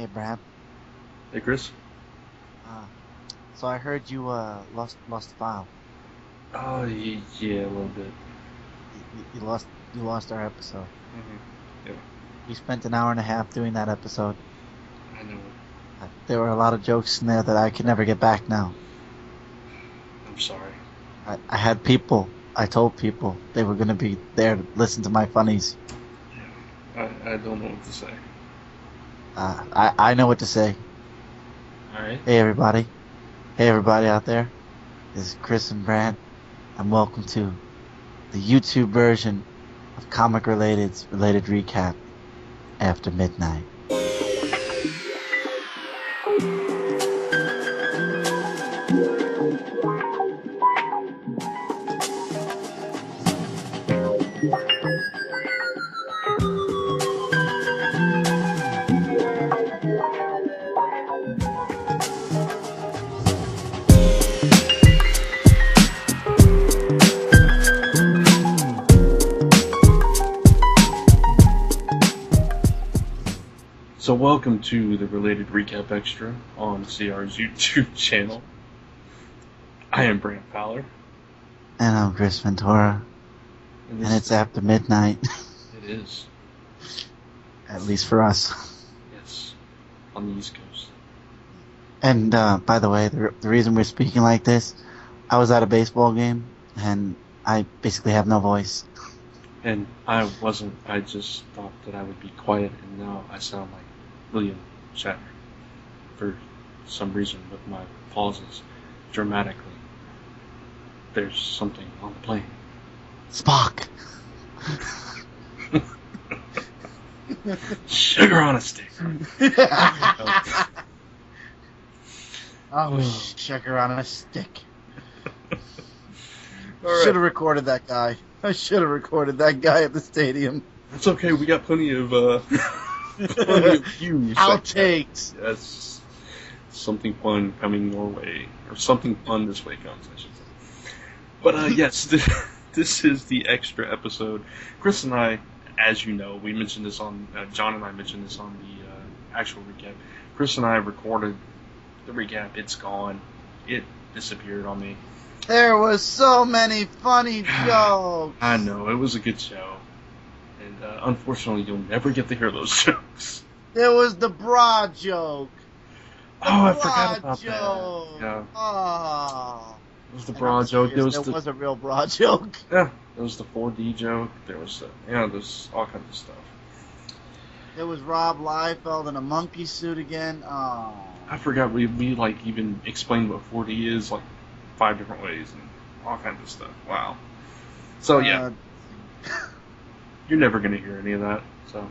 Hey, Brant. Hey, Chris. Uh, so I heard you lost the file. Oh, yeah, a little bit. You lost our episode. Yeah, We spent an hour and a half doing that episode. I know. There were a lot of jokes in there that I could never get back now. I'm sorry. I had people. I told people they were gonna be there to listen to my funnies. I don't know what to say. I know what to say. All right. Hey everybody. Hey everybody out there. This is Chris and Brant, and welcome to the YouTube version of Comic Related's Related Recap after midnight. So welcome to the Related Recap Extra on CR's YouTube channel. I am Brant Fowler. And I'm Chris Ventura. And it's after midnight. It is. At least for us. Yes. On the East Coast. And by the way, the reason we're speaking like this, I was at a baseball game, and I basically have no voice. And I wasn't. I just thought that I would be quiet, and now I sound like William Shatner for some reason with my pauses dramatically. There's something on the plane. Spock! Sugar on a stick. Oh, sugar on a stick. All Should have right. recorded that guy. I should have recorded that guy at the stadium. It's okay. We got plenty of views. Outtakes. Yes. Something fun coming your way, or something fun this way comes, I should say. But yes, this is the extra episode. Chris and I, as you know, we mentioned this on John and I mentioned this on the actual recap. Chris and I recorded the recap. It's gone. It disappeared on me. There was so many funny jokes. I know, it was a good show. And unfortunately, you'll never get to hear those jokes. There was the bra joke. I forgot Bra about joke. that. Yeah, Oh. it was the bra joke. There was a real bra joke. there was the 4D joke. There was there's all kinds of stuff. There was Rob Liefeld in a monkey suit again. Oh. I forgot we like even explained what 4D is, like 5 different ways and all kinds of stuff. Wow. So yeah, you're never gonna hear any of that. So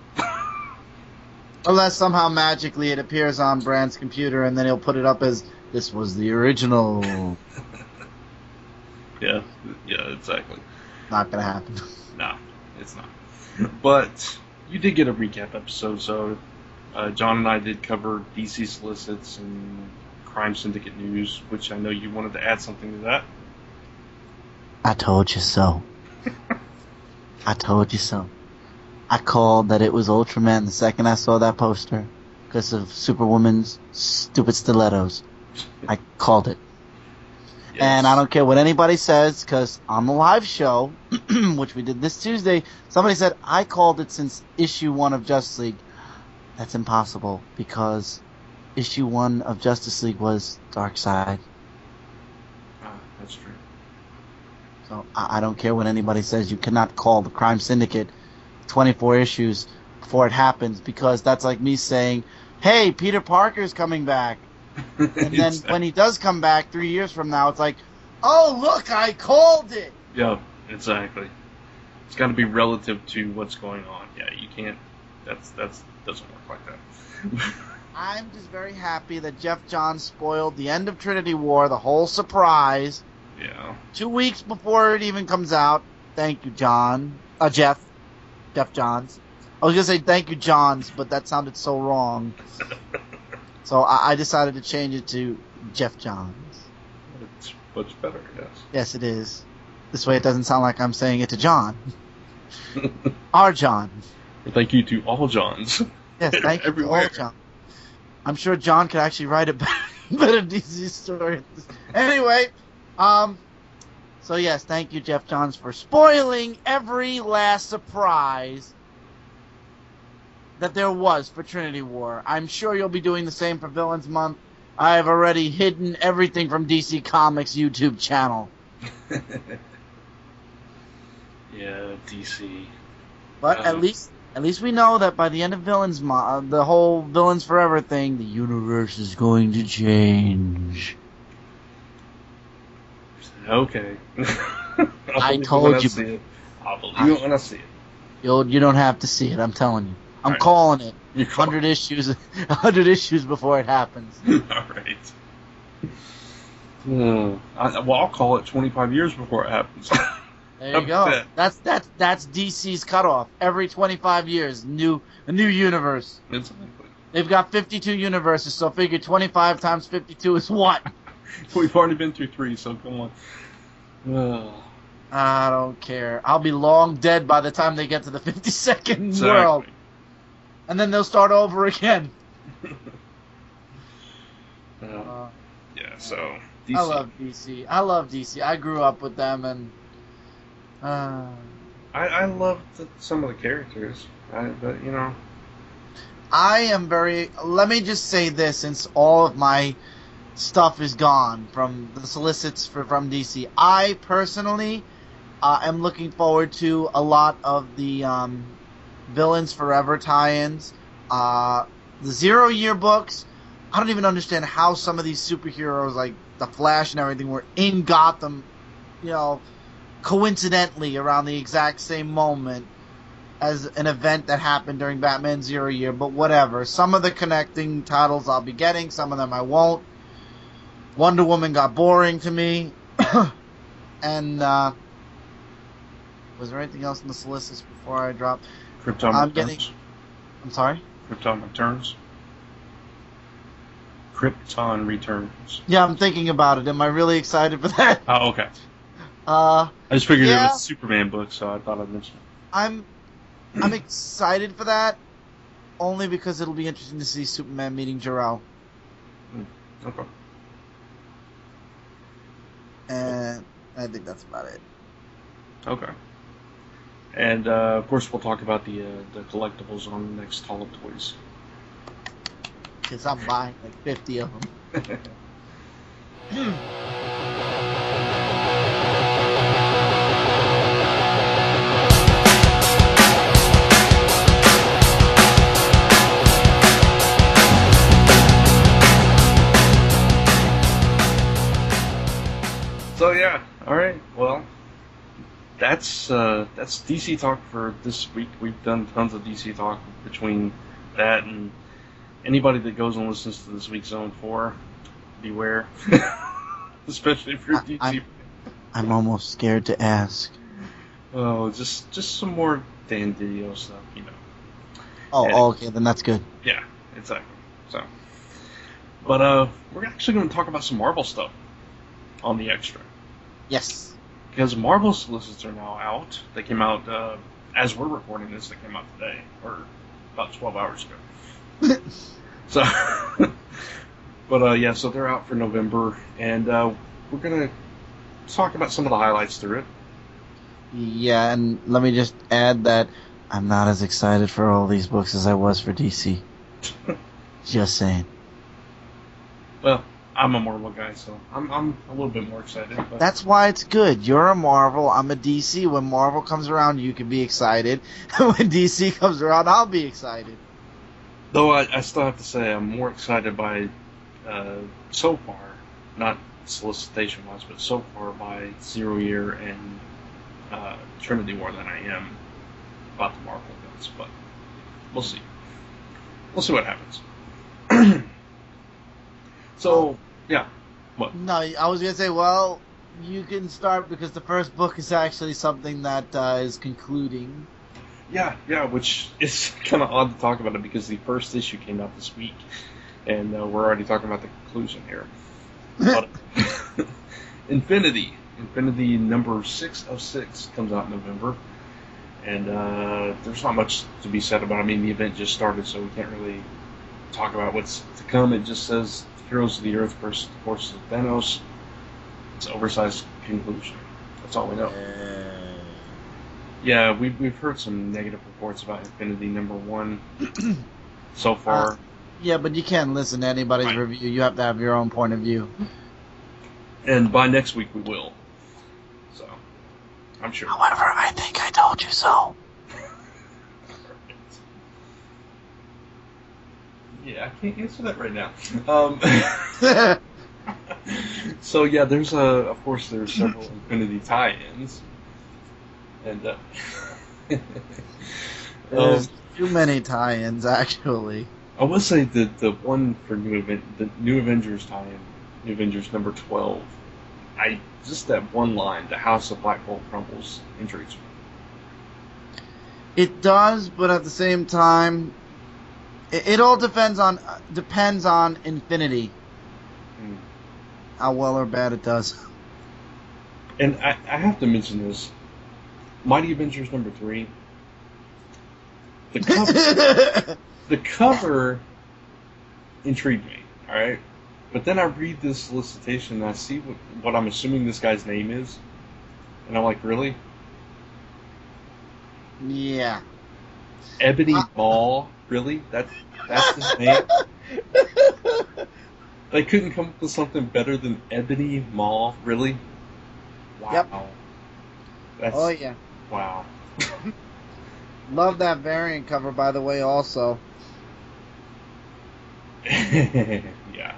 Unless somehow magically it appears on Brand's computer and then he'll put it up as this was the original. yeah, exactly. Not gonna happen. No, it's not. But you did get a recap episode, so John and I did cover DC Solicits and Crime Syndicate news, which I know you wanted to add something to that. I told you so. I told you so. I called that it was Ultraman the second I saw that poster because of Superwoman's stupid stilettos. I called it. Yes. And I don't care what anybody says, because on the live show, which we did this Tuesday, somebody said, I called it since issue 1 of Justice League. That's impossible, because issue 1 of Justice League was Darkseid. That's true. So I don't care what anybody says. You cannot call the Crime Syndicate 24 issues before it happens, because that's like me saying, hey, Peter Parker's coming back. And then when he does come back 3 years from now, it's like, oh, look, I called it. Yeah, exactly. It's got to be relative to what's going on. Yeah, you can't. That's doesn't work like that. I'm just very happy that Jeff Johns spoiled the end of Trinity War, the whole surprise. Yeah. 2 weeks before it even comes out. Thank you, John. Jeff Johns. I was going to say thank you, Johns, but that sounded so wrong. So I decided to change it to Jeff Johns. It's much better, yes. Yes, it is. This way it doesn't sound like I'm saying it to John. Our John. Thank you to all Johns. Yes, thank you to all Everywhere. John. I'm sure John could actually write a better DC story. Anyway, so yes, thank you, Jeff Johns, for spoiling every last surprise that there was for Trinity War. I'm sure you'll be doing the same for Villains Month. I have already hidden everything from DC Comics YouTube channel. Yeah, DC. But at least we know that by the end of Villains Month, the whole Villains Forever thing, the universe is going to change. Okay. I told you. I'll believe it when I see it. You don't have to see it. I'm telling you. I'm right. calling it. You're 100 issues. 100 issues before it happens. All right. I'll call it 25 years before it happens. There you go. That's DC's cutoff. Every 25 years, a new universe. Exactly. They've got 52 universes, so figure 25 times 52 is what? We've already been through 3, so come on. I don't care. I'll be long dead by the time they get to the 52nd world. And then they'll start over again. Yeah, so DC. I love DC. I grew up with them, and I love some of the characters, but you know, I am very. Let me just say this, since all of my stuff is gone from the solicits from DC, I personally am looking forward to a lot of the Villains Forever tie-ins. The 0 Year books, I don't even understand how some of these superheroes, like the Flash and everything, were in Gotham, coincidentally around the exact same moment as an event that happened during Batman 0 Year, but whatever. Some of the connecting titles I'll be getting, some of them I won't. Wonder Woman got boring to me. And, was there anything else in the solicits before I dropped? Krypton Returns. I'm sorry? Krypton Returns. Krypton Returns. Yeah, I'm thinking about it. Am I really excited for that? Oh, okay. I just figured it was a Superman book, so I thought I'd mention it. I'm excited for that, only because it'll be interesting to see Superman meeting Jor-El. Okay. And I think that's about it. Okay. And of course, we'll talk about the collectibles on the next Hall of Toys. Because I'm buying like 50 of them. So yeah, all right. Well, that's DC talk for this week. We've done tons of DC talk between that and anybody that goes and listens to this week's Zone 4. Beware, especially if you're DC. I'm almost scared to ask. Oh, just some more Dan Didio stuff, you know. Oh, okay, then that's good. Yeah, exactly. So, but we're actually going to talk about some Marvel stuff on the extra. Yes. Because Marvel Solicitations are now out. They came out, as we're recording this, they came out today, or about 12 hours ago. So, but yeah, so they're out for November, and we're going to talk about some of the highlights through it. Yeah, and let me just add that I'm not as excited for all these books as I was for DC. Just saying. Well, I'm a Marvel guy, so I'm a little bit more excited. But that's why it's good. You're a Marvel, I'm a DC. When Marvel comes around, you can be excited. When DC comes around, I'll be excited. Though I still have to say I'm more excited by, so far, not solicitation-wise, but so far by 0 Year and Trinity War than I am about the Marvel events. But we'll see. We'll see what happens. So, yeah. What? No, I was going to say, well, you can start because the first book is actually something that is concluding. Yeah, which is kind of odd to talk about it because the first issue came out this week, and we're already talking about the conclusion here. But Infinity number 606 comes out in November, and there's not much to be said about it. I mean, the event just started, so we can't really talk about what's to come. It just says Heroes of the Earth versus the Forces of Thanos. It's an oversized conclusion. That's all we know. Yeah, we've heard some negative reports about Infinity #1 so far. Yeah, but you can't listen to anybody's review. You have to have your own point of view. And by next week we will. So, I'm sure. However, I think I told you so. Yeah, I can't answer that right now. So yeah, of course there's several Infinity tie-ins, and there's too many tie-ins actually. I will say that the one for the New Avengers tie-in, New Avengers #12, just that one line, the House of Black Bolt crumbles, intrigues me. It does, but at the same time, it all depends on Infinity. How well or bad it does. And I have to mention this. Mighty Avengers #3. The cover intrigued me, alright? But then I read this solicitation and I see what I'm assuming this guy's name is. And I'm like, really? Yeah. Ebony Maw? Really? That's his name? They couldn't come up with something better than Ebony Maw? Really? Wow. Yep. Oh, yeah. Wow. Love that variant cover, by the way, also. Yeah.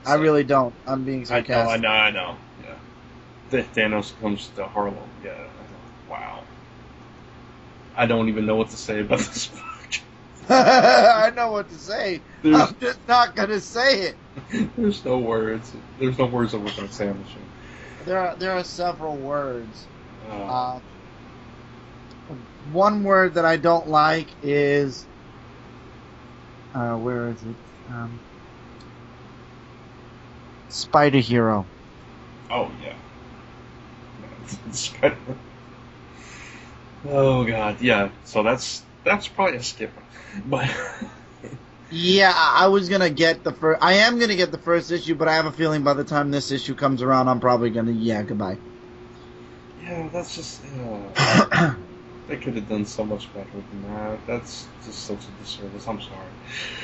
I really don't. I'm being sarcastic. I know. Yeah. Thanos comes to Harlem. Yeah. Wow. I don't even know what to say about this book. I know what to say. I'm just not going to say it. There's no words. There's no words that we're going to say on the show. There are several words. One word that I don't like is... where is it? Spider Hero. Oh, yeah. Spider. Oh, God, yeah. So that's probably a skip. But... Yeah, I was going to get the first... I am going to get the first issue, but I have a feeling by the time this issue comes around, I'm probably going to... Yeah, goodbye. Yeah, that's just... They could have done so much better than that. That's just such a disservice. I'm sorry.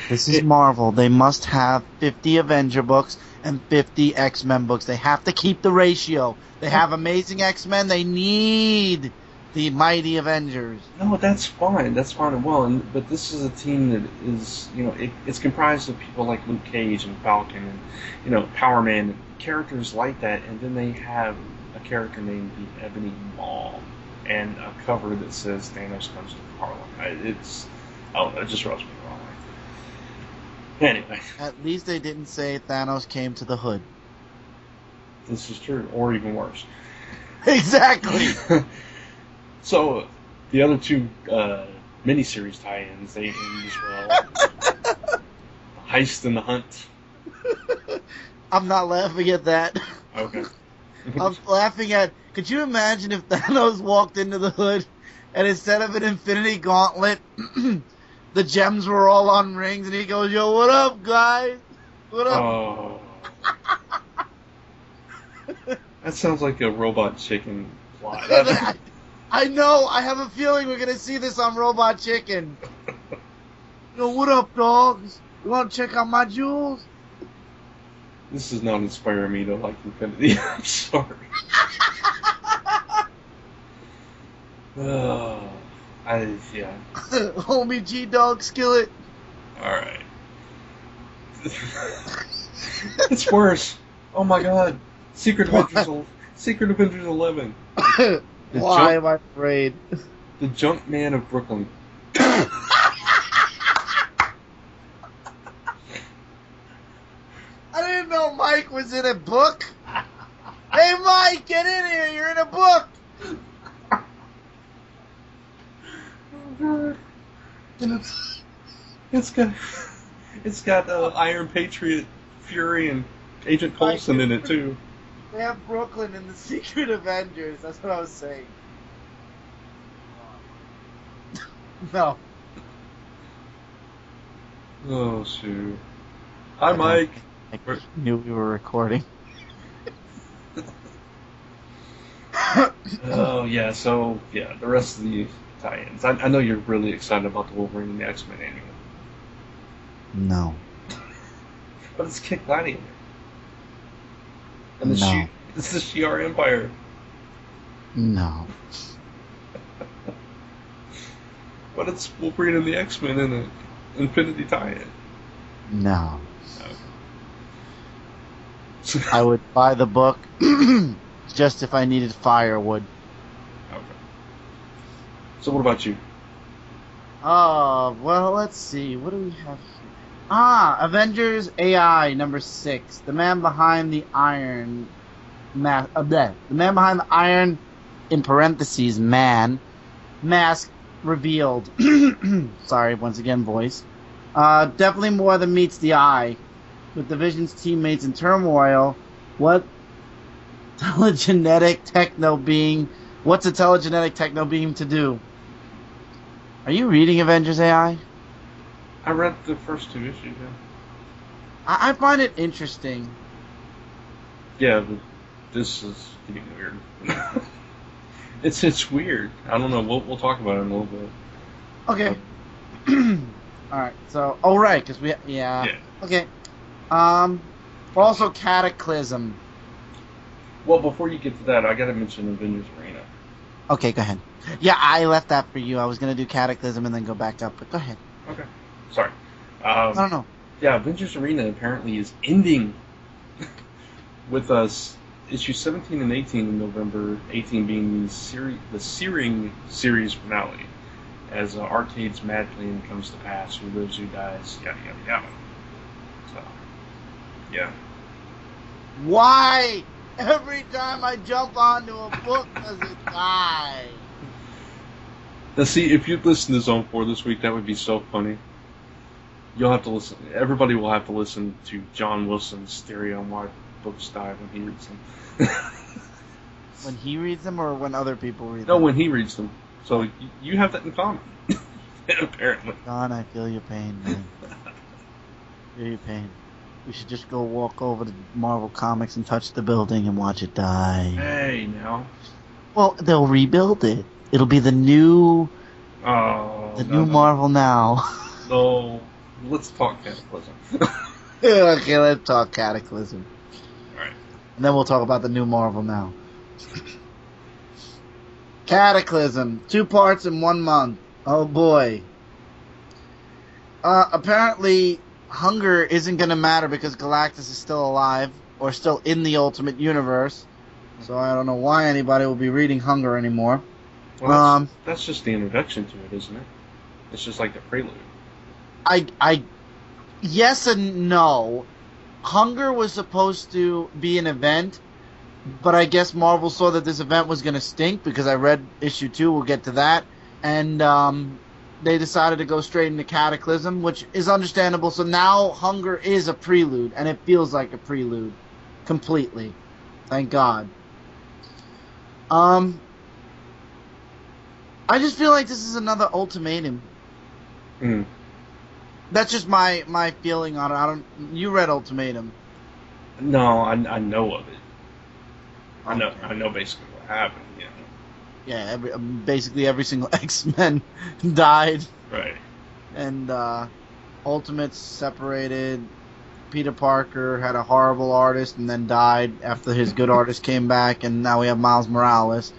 This is Marvel. They must have 50 Avenger books and 50 X-Men books. They have to keep the ratio. They have Amazing X-Men. They need the Mighty Avengers. No, that's fine. That's fine and well. But this is a team that is, it's comprised of people like Luke Cage and Falcon and, Power Man, and characters like that. And then they have a character named the Ebony Maw and a cover that says Thanos comes to Harlem. It just rubs me the wrong way. Anyway. At least they didn't say Thanos came to the hood. This is true, or even worse. Exactly! So, the other two miniseries tie-ins, they end as well. Heist and the Hunt. I'm not laughing at that. Okay. I'm laughing at... Could you imagine if Thanos walked into the hood and instead of an Infinity Gauntlet, the gems were all on rings and he goes, "Yo, what up, guys? What up?" Oh. That sounds like a Robot Chicken plot. I know. I have a feeling we're going to see this on Robot Chicken. Yo, what up, dogs? You want to check out my jewels? This does not inspire me to like Infinity. I'm sorry. Yeah. Homie G-Dog Skillet. Alright. It's worse. Oh my god. Secret Avengers 11. Why am I afraid? The Junk Man of Brooklyn. I didn't know Mike was in a book. Hey, Mike, get in here. You're in a book. Oh, God. And it's got Iron Patriot, Fury, and Agent Coulson in it too. They have Brooklyn in the Secret Avengers. That's what I was saying. No. Oh, shoot. Hi, I don't Mike. think We're- I knew we were recording. Oh, yeah, so, yeah, the rest of the tie-ins. I know you're really excited about the Wolverine and the X-Men annual. No. But it's Kid Gladiator. And No. it's the Shi'ar Empire. No. But it's Wolverine and the X-Men in an Infinity tie-in. No. Okay. I would buy the book just if I needed firewood. Okay. So what about you? Well, let's see. What do we have here? Avengers AI number 6. The man behind the iron the man behind the iron, in parentheses, man, mask revealed. Sorry, once again, voice. Definitely more than meets the eye. With Division's teammates in turmoil, what's a telegenetic techno being to do? Are you reading Avengers AI? I read the first 2 issues, yeah. I find it interesting. Yeah, but this is getting weird. It's weird. I don't know. We'll talk about it in a little bit. Okay. Alright, so, right, because Yeah. Okay. Also Cataclysm. Well, before you get to that, I gotta mention Avengers Arena. Okay, go ahead. Yeah, I left that for you. I was going to do Cataclysm and then go back up, but go ahead. Okay. Sorry. I don't know. Yeah, Avengers Arena apparently is ending with us issue 17 and 18 in November. 18 being the Searing series finale, as Arcade's mad plan comes to pass. Who lives, who dies, yada yada yada. So, yeah. Why? Every time I jump onto a book, does it die? Now, see, if you'd listen to Zone 4 this week, that would be so funny. You'll have to listen. Everybody will have to listen to John Wilson's theory on why books die when he reads them. When he reads them or when other people read them? No, when he reads them. So you have that in common. Apparently. Don, I feel your pain, man. Feel your pain. We should just go walk over to Marvel Comics and touch the building and watch it die. Hey, now. Well, they'll rebuild it. It'll be the new... Oh, new Marvel Now. No. Let's talk Cataclysm. Okay, let's talk Cataclysm. Alright. And then we'll talk about the new Marvel Now. Cataclysm. 2 parts in 1 month. Oh boy. Apparently, hunger isn't going to matter because Galactus is still alive, or still in the Ultimate Universe. So I don't know why anybody will be reading Hunger anymore. Well, that's just the introduction to it, isn't it? It's just like the prelude. Yes and no. Hunger was supposed to be an event, but I guess Marvel saw that this event was going to stink because I read issue 2. We'll get to that. And they decided to go straight into Cataclysm, which is understandable. So now Hunger is a prelude, and it feels like a prelude completely. Thank God. I just feel like this is another ultimatum. Mm. That's just my feeling on it. You read Ultimatum? No, I know of it. Okay. I know basically what happened. Yeah. Yeah, basically every single X-Men died, Right. and Ultimates separated. Peter Parker had a horrible artist and then died after his good artist came back, and now we have Miles Morales.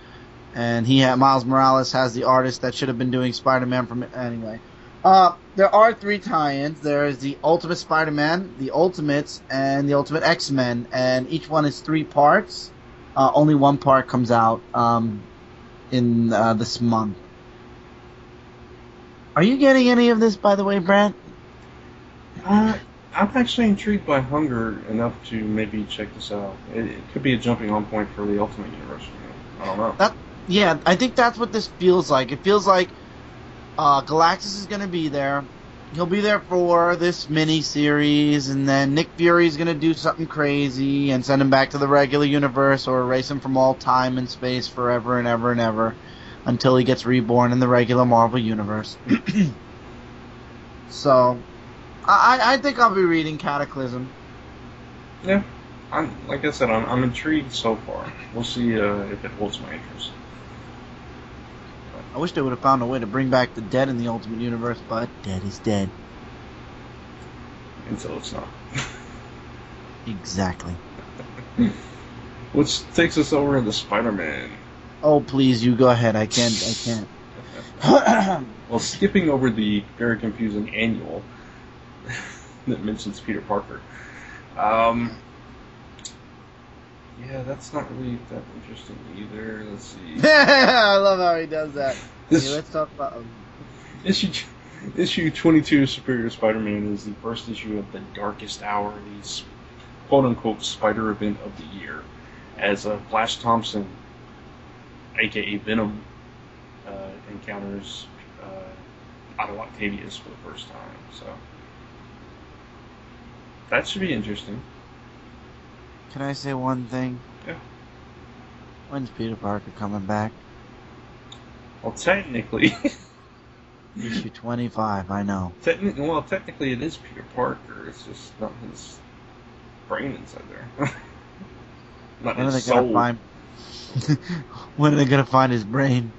And Miles Morales has the artist that should have been doing Spider-Man from anyway. There are 3 tie-ins. There is the Ultimate Spider-Man, the Ultimates, and the Ultimate X-Men, and each one is 3 parts. Only 1 part comes out in this month. Are you getting any of this, by the way, Brant? I'm actually intrigued by Hunger enough to maybe check this out. It could be a jumping on point for the Ultimate Universe. I don't know. Yeah, I think that's what this feels like. It feels like Galactus is going to be there. He'll be there for this mini-series, and then Nick Fury's going to do something crazy and send him back to the regular universe or erase him from all time and space forever and ever and ever until he gets reborn in the regular Marvel universe. So, I think I'll be reading Cataclysm. Yeah, like I said, I'm intrigued so far. We'll see if it holds my interest. I wish they would have found a way to bring back the dead in the Ultimate Universe, but dead is dead. Until it's not. Exactly. Which takes us over into Spider-Man. Oh, please, you go ahead. I can't. Well, skipping over the very confusing annual that mentions Peter Parker. Yeah, that's not really that interesting either. Let's see. I love how he does that. This Okay, let's talk about issue 22 Superior Spider-Man is the first issue of the Darkest Hour, the quote-unquote Spider event of the year, as Flash Thompson, aka Venom, encounters Otto Octavius for the first time. So that should be interesting. Can I say one thing? Yeah. When's Peter Parker coming back? Well, technically, Issue 25, I know. technically it is Peter Parker. It's just not his brain inside there. Not When are his they gonna soul. find? When are they gonna find his brain?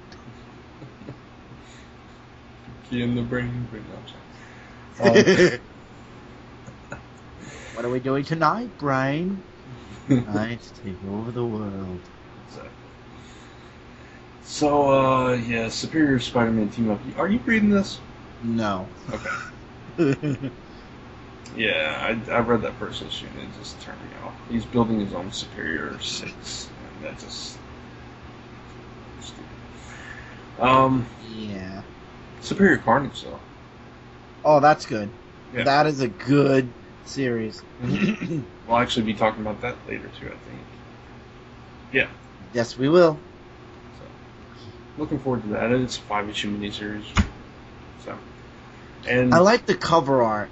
Key in the brain. Um, What are we doing tonight, brain? Tonight to take over the world. So, yeah, Superior Spider-Man team up. Are you reading this? No. Okay. Yeah, I read that first issue and it just turned me off. He's building his own Superior 6, and that just stupid. Yeah. Superior Carnage though. Oh, that's good. Yeah. That is a good series. We'll actually be talking about that later too, I think. Yeah. Yes, we will. So, looking forward to that. It's a 5-issue miniseries. So, and I like the cover art.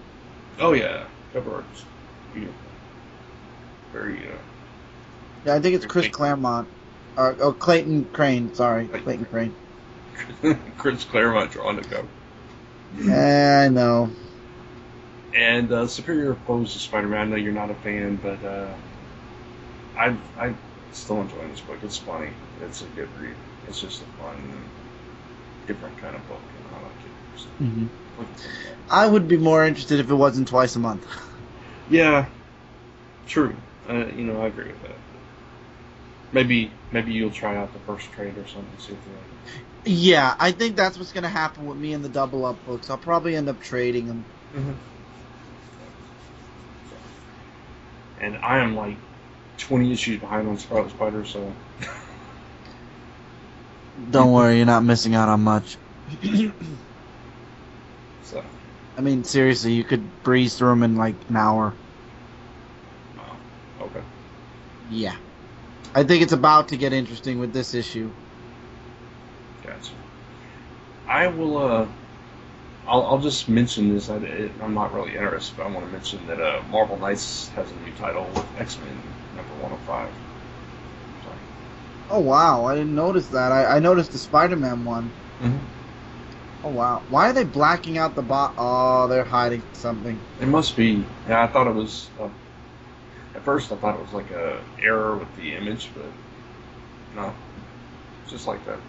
oh yeah, cover art's beautiful. Very Yeah, I think it's Chris Clayton. Claremont. Oh, Clayton Crane. Sorry, Clayton Crane. Chris Claremont drawing the cover. I know. And Superior Foes to Spider-Man. I know you're not a fan, but I still enjoy this book. It's funny. It's a good read. It's just a fun, different kind of book, and I like it. So, looking forward to that. I would be more interested if it wasn't twice a month. Yeah, true. I agree with that. Maybe you'll try out the first trade or something. See if you like it. Yeah, I think that's what's gonna happen with me and the double up books. I'll probably end up trading them. And I am like 20 issues behind on Scarlet Spider, so Don't worry, you're not missing out on much. so I mean, seriously, you could breeze through them in like an hour. okay. Yeah. I think it's about to get interesting with this issue. Gotcha. I will. I'll just mention this. I'm not really interested, but I want to mention that Marvel Knights has a new title with X-Men number 105. So. Oh wow, I didn't notice that. I noticed the Spider-Man one. Oh wow, why are they blacking out the Oh, they're hiding something. It must be. Yeah, I thought it was. At first, I thought it was like a error with the image, but no, it's just like that.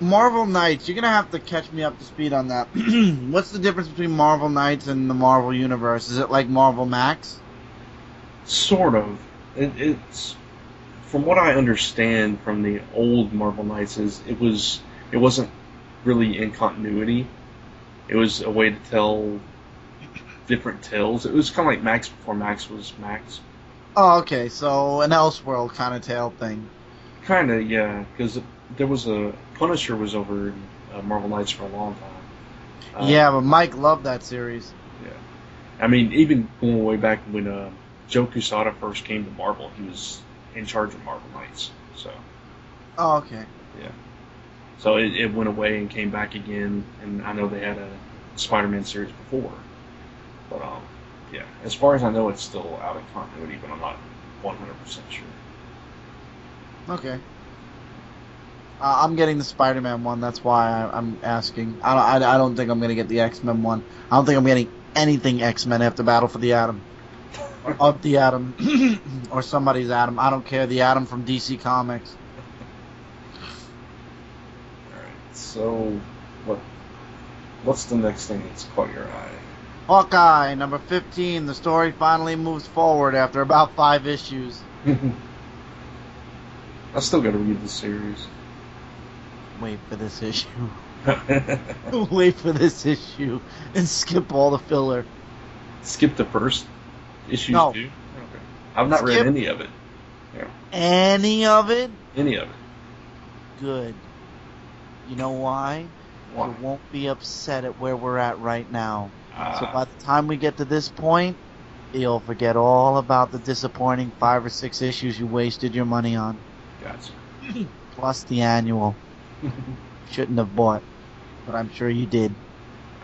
Marvel Knights, you're gonna have to catch me up to speed on that. What's the difference between Marvel Knights and the Marvel Universe? Is it like Marvel Max? Sort of. It's from what I understand from the old Marvel Knights is it wasn't really in continuity. It was a way to tell different tales. It was kind of like Max before Max was Max. Oh, okay, so an Elseworld kind of tale thing. Kind of, yeah, because there was a Punisher was over in Marvel Knights for a long time. Yeah, but Mike loved that series. Yeah, I mean, even going way back when Joe Quesada first came to Marvel, he was in charge of Marvel Knights. So. Oh, okay. Yeah. So it went away and came back again, and I know they had a Spider-Man series before. But yeah, as far as I know, it's still out of continuity, but I'm not 100% sure. Okay. I'm getting the Spider-Man one. That's why I'm asking. I don't think I'm gonna get the X-Men one. I don't think I'm getting anything X-Men after Battle for the Atom. Or of the Atom. Or somebody's Atom. I don't care. The Atom from DC Comics. Alright, so what? What's the next thing that's caught your eye? Hawkeye, number 15. The story finally moves forward after about 5 issues. I still gotta read the series. Wait for this issue. Wait for this issue. And skip all the filler. Skip the first issues No. too? Okay. I've not read Skip any of it. Yeah. any of it? Any of it. Good. You know why? Why? You won't be upset at where we're at right now. So Ah, by the time we get to this point, you'll forget all about the disappointing 5 or 6 issues you wasted your money on. gotcha. Plus the annual. Shouldn't have bought. But I'm sure you did.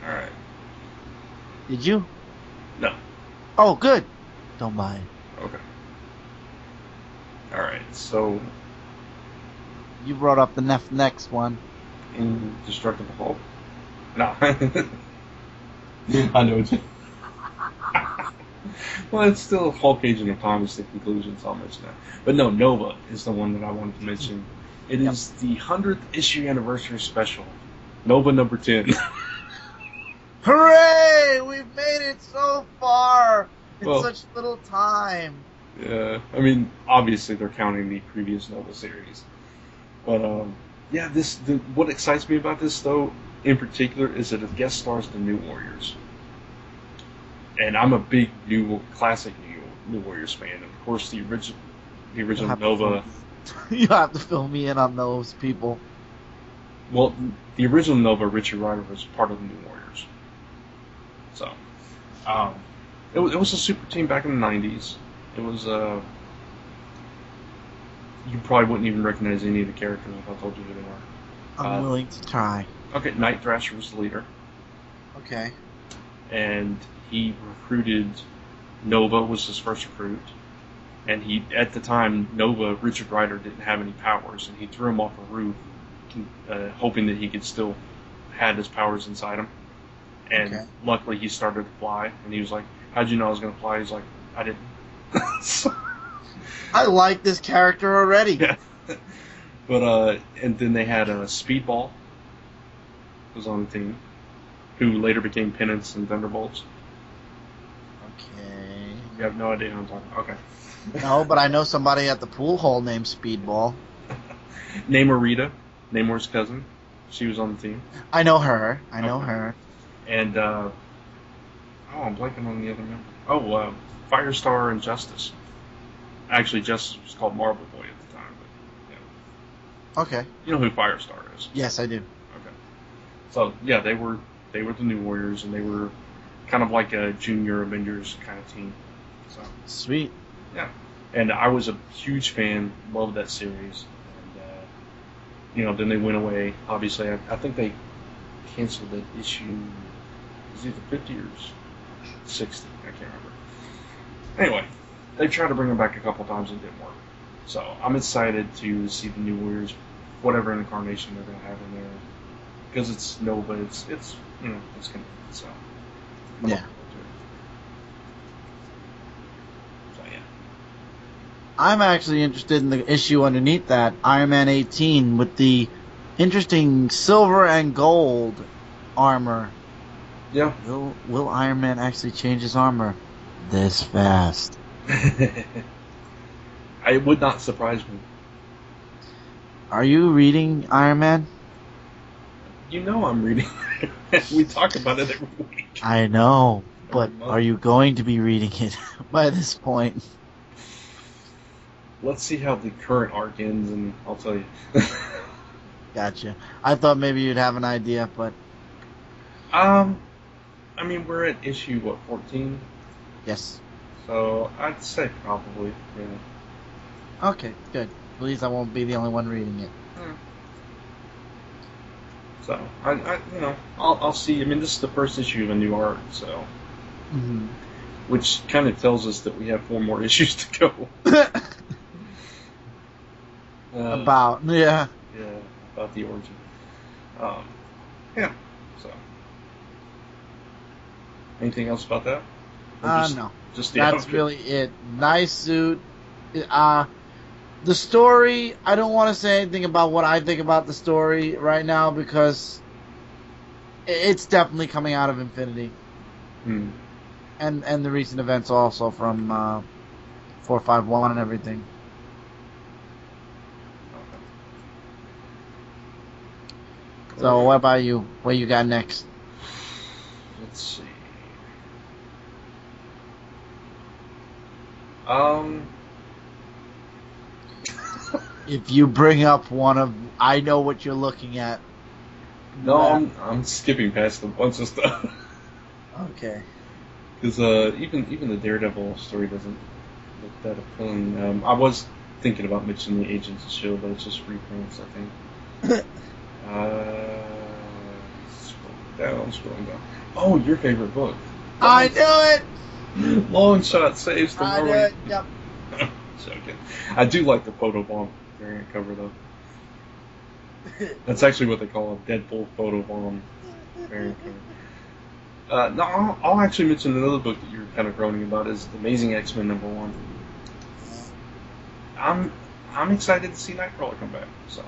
Alright. Did you? No. Oh, good. Don't buy it. Okay. Alright, so You brought up the next one. Indestructible Hulk? No. I know it's well, it's still Hulk Agent of Thomas, the conclusion, so I'll mention that. But no, Nova is the one that I wanted to mention. It is the 100th issue anniversary special. Nova number 10. Hooray! We've made it so far in Well- such little time. Yeah, I mean, obviously they're counting the previous Nova series. But, yeah, what excites me about this, though, in particular, is that it guest stars the New Warriors. And I'm a big classic New Warriors fan. And of course, the original Nova. You have to fill me in on those people. Well, the original Nova, Richard Rider, was part of the New Warriors. So, it was a super team back in the 90s. It was, you probably wouldn't even recognize any of the characters if I told you who they were. I'm willing to try. Okay, Night Thrasher was the leader. Okay. And he recruited, Nova was his first recruit. And at the time, Nova, Richard Rider, didn't have any powers, and he threw him off a roof, hoping that he could still had his powers inside him. And Okay. luckily, he started to fly, and he was like, "How'd you know I was going to fly?" He's like, "I didn't." So, I like this character already. yeah. But and then they had Speedball was on the team, who later became Penance and Thunderbolts. Okay. You have no idea who I'm talking about. Okay. No, but I know somebody at the pool hall named Speedball. Namor Rita, Namor's cousin. She was on the team. I know her. I know Okay. her. And, I'm blanking on the other member. Oh, Firestar and Justice. Actually, Justice was called Marvel Boy at the time, but, yeah. Okay. You know who Firestar is? Yes, I do. Okay. So, yeah, they were the New Warriors, and they were kind of like a junior Avengers kind of team. So, Sweet. yeah. And I was a huge fan, loved that series. And, then they went away. Obviously, I think they canceled that issue. It was either 50 or 60. I can't remember. Anyway, they tried to bring them back a couple times and it didn't work. So I'm excited to see the New Warriors, whatever incarnation they're going to have in there. Because it's Nova, it's it's connected. So, I'm Yeah. looking forward to it. So, yeah. I'm actually interested in the issue underneath that, Iron Man 18, with the interesting silver and gold armor. Yeah. Will Iron Man actually change his armor this fast? It would not surprise me. Are you reading Iron Man? You know I'm reading. We talk about it every week. I know, but Every month. are you going to be reading it by this point? Let's see how the current arc ends, and I'll tell you. Gotcha. I thought maybe you'd have an idea, but I mean, we're at issue, 14? yes. So, I'd say probably, yeah. Okay, good. At least I won't be the only one reading it. So, I'll see. I mean, this is the first issue of a new arc, so. Mm-hmm. Which kind of tells us that we have 4 more issues to go. About, yeah. Yeah. about the origin. Yeah. So, anything else about that? No. Just the That's outfit? really it. Nice suit. The story, I don't want to say anything about what I think about the story right now because it's definitely coming out of Infinity. Hmm. And the recent events also from 451 and everything. Okay. So what about you? What you got next? Let's see. Um. If you bring up one of, I know what you're looking at. No, I'm skipping past a bunch of stuff Okay. because even the Daredevil story doesn't look that appealing. I was thinking about mentioning the Agents of Shield, but it's just reprints, I think. Uh, scrolling down. Oh, your favorite book. I knew it. Long Shot saves the I world. knew it. Yep. Joking. I do like the photo bomb variant cover though. That's actually what they call a Deadpool photo bomb variant cover. No, I'll actually mention another book that you're kind of groaning about is Amazing X-Men #1. I'm excited to see Nightcrawler come back. So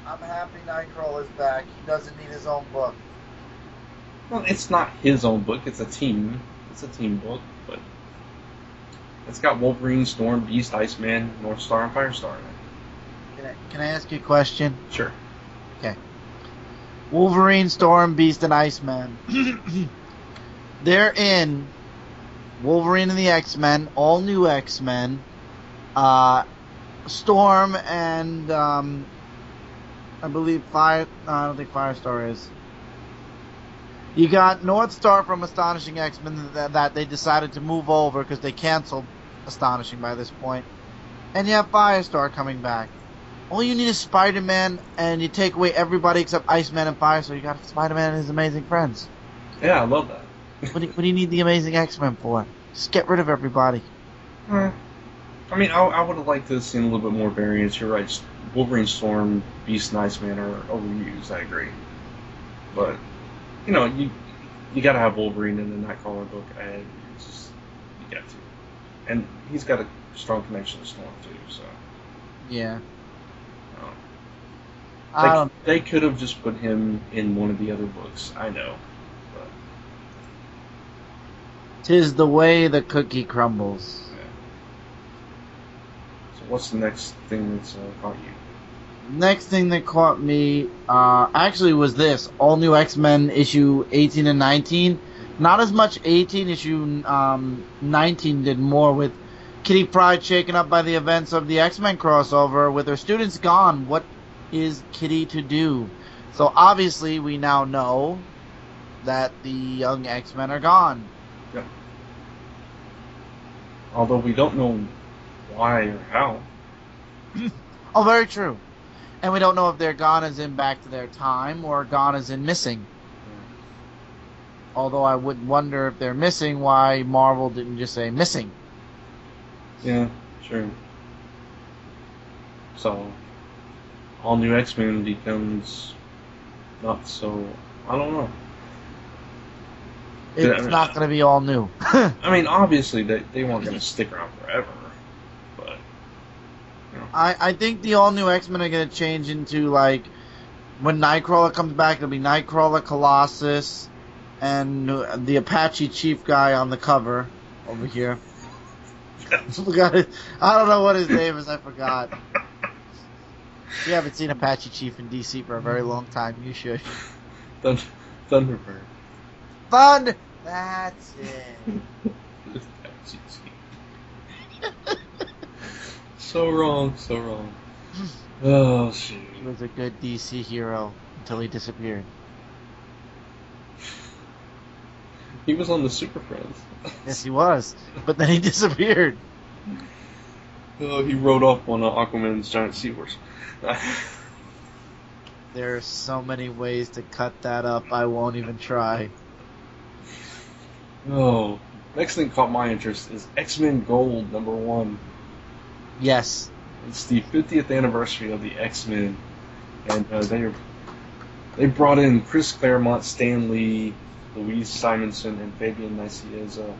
I'm happy Nightcrawler's back. He doesn't need his own book. well, it's not his own book. It's a team. It's a team book, but it's got Wolverine, Storm, Beast, Iceman, North Star, and Firestar in it. Can I ask you a question? Sure. Okay. Wolverine, Storm, Beast, and Iceman. They're in Wolverine and the X-Men, all new X-Men, Storm and I believe I don't think Firestar is. You got North Star from Astonishing X-Men that they decided to move over because they canceled Astonishing by this point. And you have Firestar coming back. All you need is Spider-Man, and you take away everybody except Iceman and Firestar. You got Spider-Man and his amazing friends. Yeah, I love that. What do you need the Amazing X-Men for? Just get rid of everybody. I mean, I would have liked to have seen a little bit more variance. You're right. Wolverine, Storm, Beast, and Iceman are overused. I agree. But, you got to have Wolverine in the Nightcrawler book. And it's just, you got to. And he's got a strong connection to Storm, too. So, Yeah. They could have just put him in one of the other books. I know. But, 'tis the way the cookie crumbles. yeah. So what's the next thing that's caught you? Next thing that caught me actually was this all new X-Men issue 18 and 19. Not as much 18. Issue 19 did more with Kitty Pryde shaken up by the events of the X-Men crossover. With her students gone, what is Kitty to do? So obviously we now know that the young X-Men are gone. Yep. Although we don't know why or how. Oh, very true. And we don't know if they're gone as in back to their time or gone as in missing. Although I would wonder if they're missing, why Marvel didn't just say missing. Yeah, sure. So, all new X-Men becomes not so. I don't know. It's not going to be all new. I mean, obviously they weren't going to stick around forever, but I think the all new X-Men are going to change into like when Nightcrawler comes back, it'll be Nightcrawler, Colossus, and the Apache Chief guy on the cover over here. I don't know what his name is. I forgot. If you haven't seen Apache Chief in DC for a very long time, you should. Thunderbird. Fun. That's it. So wrong. Oh shoot. He was a good DC hero until he disappeared. He was on the Super Friends. Yes, he was, but then he disappeared. Oh, he rode off on Aquaman's giant seahorse. There are so many ways to cut that up, I won't even try. Oh, next thing caught my interest is X-Men Gold #1. Yes. It's the 50th anniversary of the X-Men. and they brought in Chris Claremont, Stan Lee, Louise Simonson, and Fabian Nicieza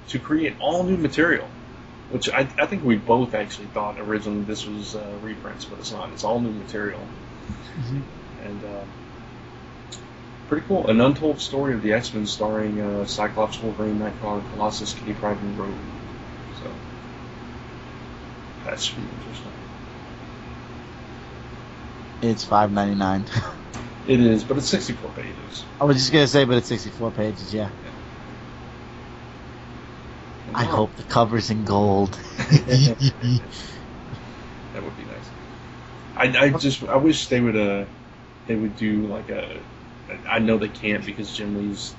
to create all new material. Which I think we both actually thought originally this was reprints, but it's not. It's all new material. Mm-hmm. And pretty cool. An untold story of the X-Men starring Cyclops, Wolverine, Nightcrawler, Colossus, Kitty Pryde, and Rogue. So that should be interesting. It's $5.99. It is, but it's 64 pages. I was just gonna say, but it's 64 pages. Yeah. I hope the cover's in gold. That would be nice. I wish they would do like a. I know they can't because Jim Lee's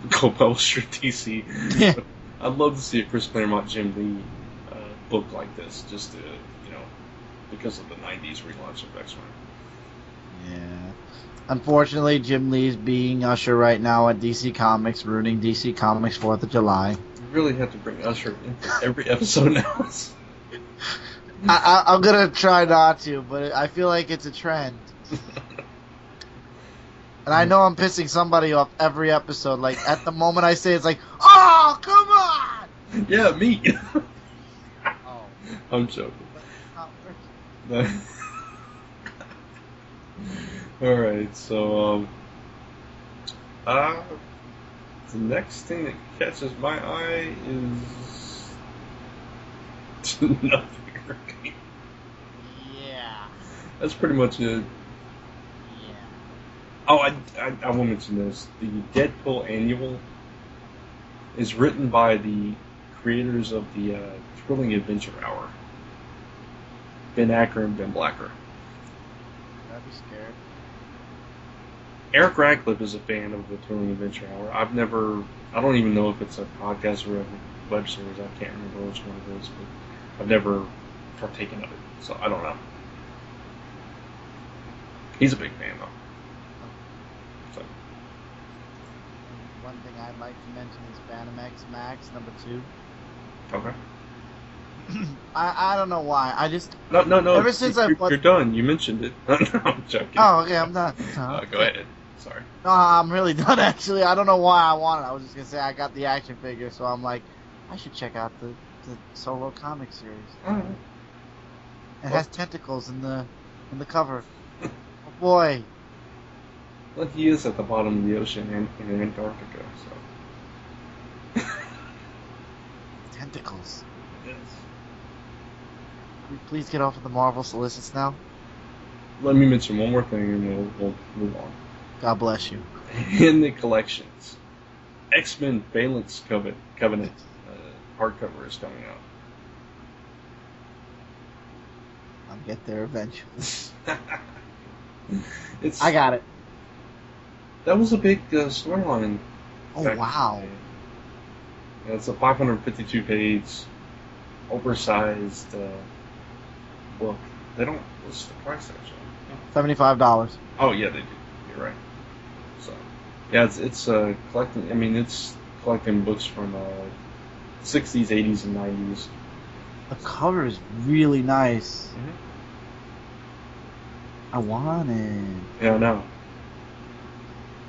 co-publisher at DC. Yeah. But I'd love to see a Chris Claremont Jim Lee book like this, just to because of the '90s relaunch of X-Men. Yeah. Unfortunately, Jim Lee's being Usher right now at DC Comics, ruining DC Comics 4th of July. You really have to bring Usher into every episode now. I'm gonna try not to, but I feel like it's a trend. And I know I'm pissing somebody off every episode. Like, at the moment I say it's like, oh, come on! Yeah, me. Oh. I'm joking. Alright, so, the next thing that catches my eye is nothing. Yeah. That's pretty much it. Yeah. Oh, I will mention this. The Deadpool Annual is written by the creators of the Thrilling Adventure Hour. Ben Acker and Ben Blacker. I'd be scared. Eric Radcliffe is a fan of the Thrilling Adventure Hour. I don't even know if it's a podcast or a web series. I can't remember which one it is, but I've never partaken of it, so I don't know. He's a big fan, though. So. One thing I'd like to mention is Phantom X Max #2. Okay. I don't know why. I just No. ever since you're done. You mentioned it. No, I'm joking. Oh, okay, I'm done. Go ahead. Sorry. No, I'm really done. Actually, I don't know why I want it. I was just gonna say I got the action figure, so I'm like, I should check out the solo comic series. Alright. It has tentacles in the cover. Oh boy. Well, he is at the bottom of the ocean in Antarctica, so. Tentacles. Yes. Can we please get off of the Marvel Solicits now? Let me mention one more thing and we'll move on. God bless you. In the collections, X-Men Valence Covenant hardcover is coming out. I'll get there eventually. I got it. That was a big storyline. Oh, wow. Yeah, it's a 552-page, oversized book. They don't list the price, actually. $75. Oh, yeah, they do. You're right. So, yeah, it's collecting. I mean, it's collecting books from 60s, 80s, and 90s. The cover is really nice. Mm-hmm. I want it. Yeah, I know.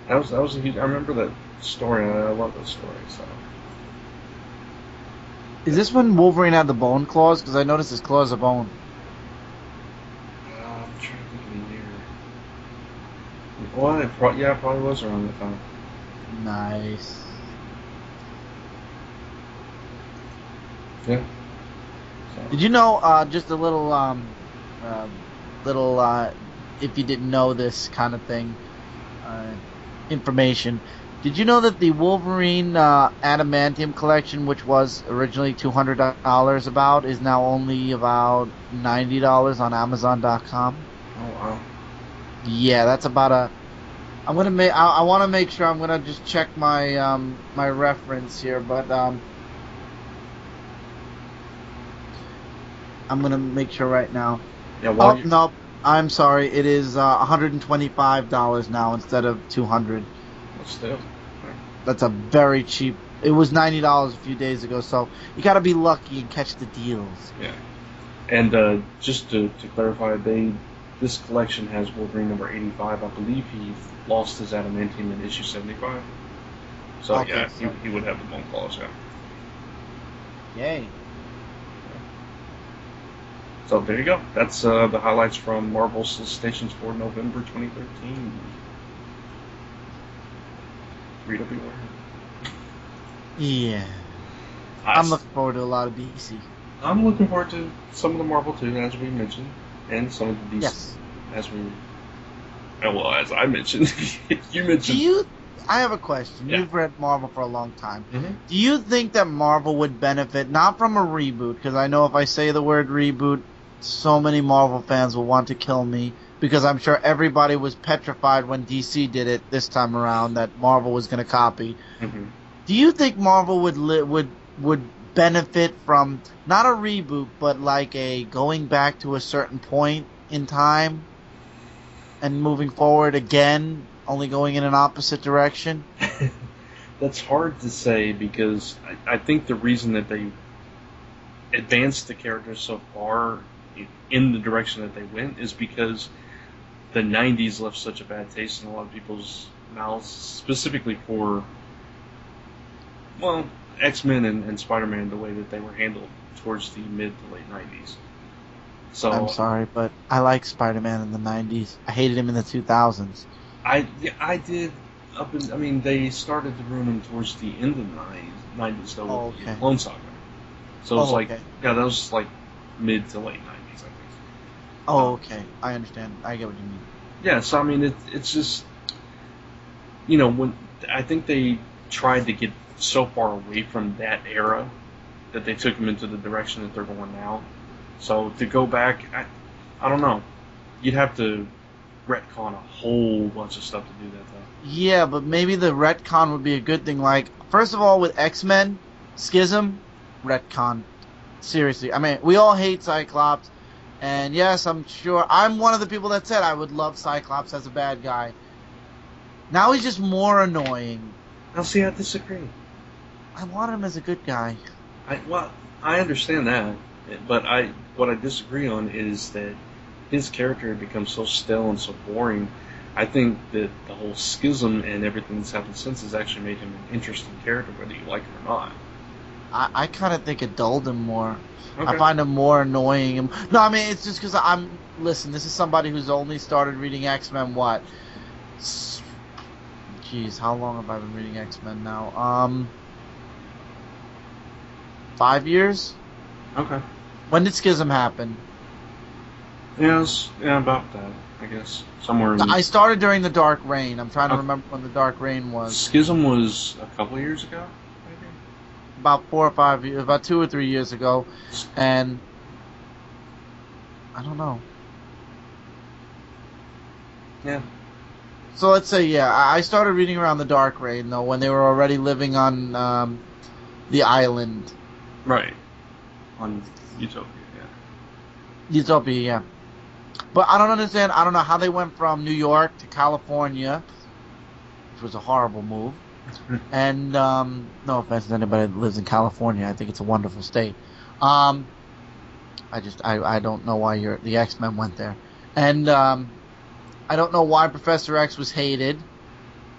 That was a huge. I remember that story, and I love that story. So. Is this when Wolverine had the bone claws? Because I noticed his claws are bone. I'm trying to think of the year. Well, it probably was around that time. Nice. Yeah. So. Did you know, just a little, if you didn't know this kind of thing, information. Did you know that the Wolverine Adamantium collection, which was originally $200 is now only about $90 on Amazon.com? Oh wow. Yeah, that's about a. I'm gonna make. I want to make sure. I'm gonna just check my my reference here, but I'm gonna make sure right now. Yeah. Oh no, I'm sorry. It is $125 now instead of $200. Still. That's a very cheap. It was $90 a few days ago, so you gotta be lucky and catch the deals. Yeah. And just to clarify, they this collection has Wolverine number 85. I believe he lost his adamantium in issue 75. So Okay, yeah, so he would have the bone claws. Yeah. yay. So there you go. That's the highlights from Marvel Solicitations for November 2013. Read up beware. Yeah. I, I'm looking forward to a lot of DC. I'm looking forward to some of the Marvel too, as we mentioned, and some of the DC Yes. as we. Well, as I mentioned, you mentioned. I have a question. Yeah. You've read Marvel for a long time. Mm-hmm. Do you think that Marvel would benefit not from a reboot? Because I know if I say the word reboot, so many Marvel fans will want to kill me. Because I'm sure everybody was petrified when DC did it this time around that Marvel was going to copy. Mm-hmm. Do you think Marvel would benefit from not a reboot, but like a going back to a certain point in time and moving forward again, only going in an opposite direction? That's hard to say because I think the reason that they advanced the characters so far in the direction that they went is because the 90s left such a bad taste in a lot of people's mouths, specifically for, well, X-Men and Spider-Man, the way that they were handled towards the mid to late 90s. So I'm sorry, but I like Spider-Man in the 90s. I hated him in the 2000s. I did. I mean, they started to ruin him towards the end of the 90s though, Oh, with the okay. Clone Saga. So it's like, Okay. yeah, that was like mid to late 90s, I think. Oh, okay. I understand. I get what you mean. Yeah, so I mean, it's just, when I think they tried to get so far away from that era that they took them into the direction that they're going now. So to go back, I don't know. You'd have to retcon a whole bunch of stuff to do that, though. Yeah, but maybe the retcon would be a good thing. Like, first of all, with X-Men, Schism, retcon. Seriously. I mean, we all hate Cyclops. And yes, I'm sure I'm one of the people that said I would love Cyclops as a bad guy. Now he's just more annoying. Now, see, I disagree. I want him as a good guy. I understand that, but what I disagree on is that his character had become so stale and so boring. I think that the whole schism and everything that's happened since has actually made him an interesting character, whether you like it or not. I kind of think it dulled him more. Okay. I find him more annoying. No, I mean, it's just because listen, this is somebody who's only started reading X-Men, what? Jeez, how long have I been reading X-Men now? 5 years? Okay. When did Schism happen? Yeah, about that, I guess. Somewhere in I started during the Dark Reign. I'm trying to Okay. remember when the Dark Reign was. Schism was a couple of years ago, maybe? About 4 or 5 years, about 2 or 3 years ago. And I don't know. Yeah. So let's say, yeah, I started reading around the Dark Reign, though, when they were already living on the island. Right. On Utopia, yeah. Utopia, yeah. But I don't understand. I don't know how they went from New York to California, which was a horrible move. And no offense to anybody that lives in California, I think it's a wonderful state. I don't know why the X-Men went there, and I don't know why Professor X was hated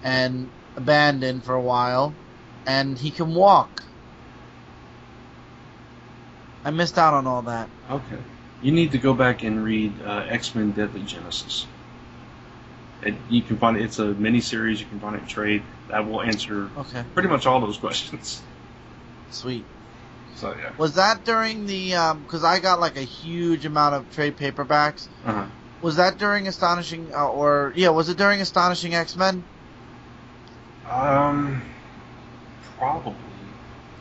and abandoned for a while, and he can walk. I missed out on all that. Okay. You need to go back and read X-Men Deadly Genesis. You can find it's a mini-series. You can find it in trade. That will answer pretty much all those questions. Sweet. So yeah. Was that during the because I got like a huge amount of trade paperbacks. Uh-huh. Was that during Astonishing was it during Astonishing X-Men? Probably.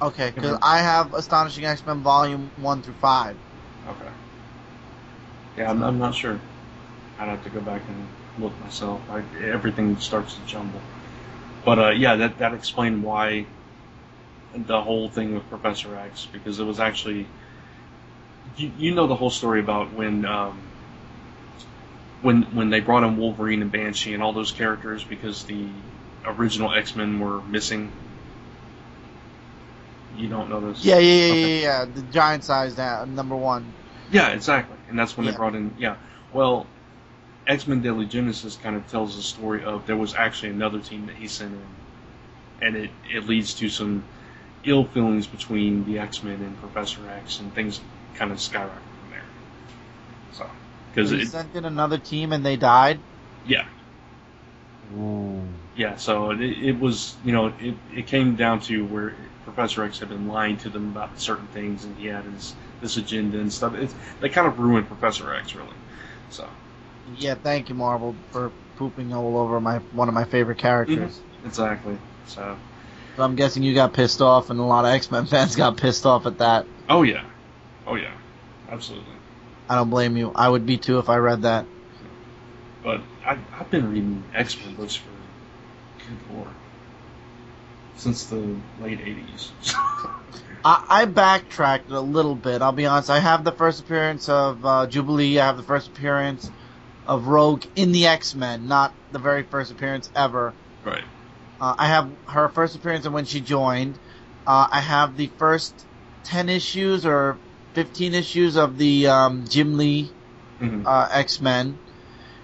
Okay, because I have Astonishing X-Men Volume 1 through 5. Okay. Yeah, I'm not sure. I'd have to go back and look myself. Everything starts to jumble. But yeah, that explained why the whole thing with Professor X, because it was actually you know the whole story about when they brought in Wolverine and Banshee and all those characters because the original X-Men were missing. You don't know this? Yeah. The giant size number 1. Yeah, exactly. And that's when they brought in. Yeah. Well, X-Men Deadly Genesis kind of tells the story of there was actually another team that he sent in, and it leads to some ill feelings between the X-Men and Professor X, and things kind of skyrocket from there. So, because he sent in another team and they died. Yeah. Ooh. Yeah, so it was, it came down to where Professor X had been lying to them about certain things, and he had this agenda and stuff. They kind of ruined Professor X, really. So. Yeah, thank you, Marvel, for pooping all over one of my favorite characters. Mm-hmm. Exactly. So I'm guessing you got pissed off, and a lot of X-Men fans got pissed off at that. Oh yeah, absolutely. I don't blame you. I would be too if I read that. But I've been reading X-Men books for, good lord, since the late 80s. I backtracked a little bit. I'll be honest. I have the first appearance of Jubilee. I have the first appearance of Rogue in the X-Men, not the very first appearance ever. Right. I have her first appearance and when she joined. I have the first 10 issues or 15 issues of the Jim Lee X-Men.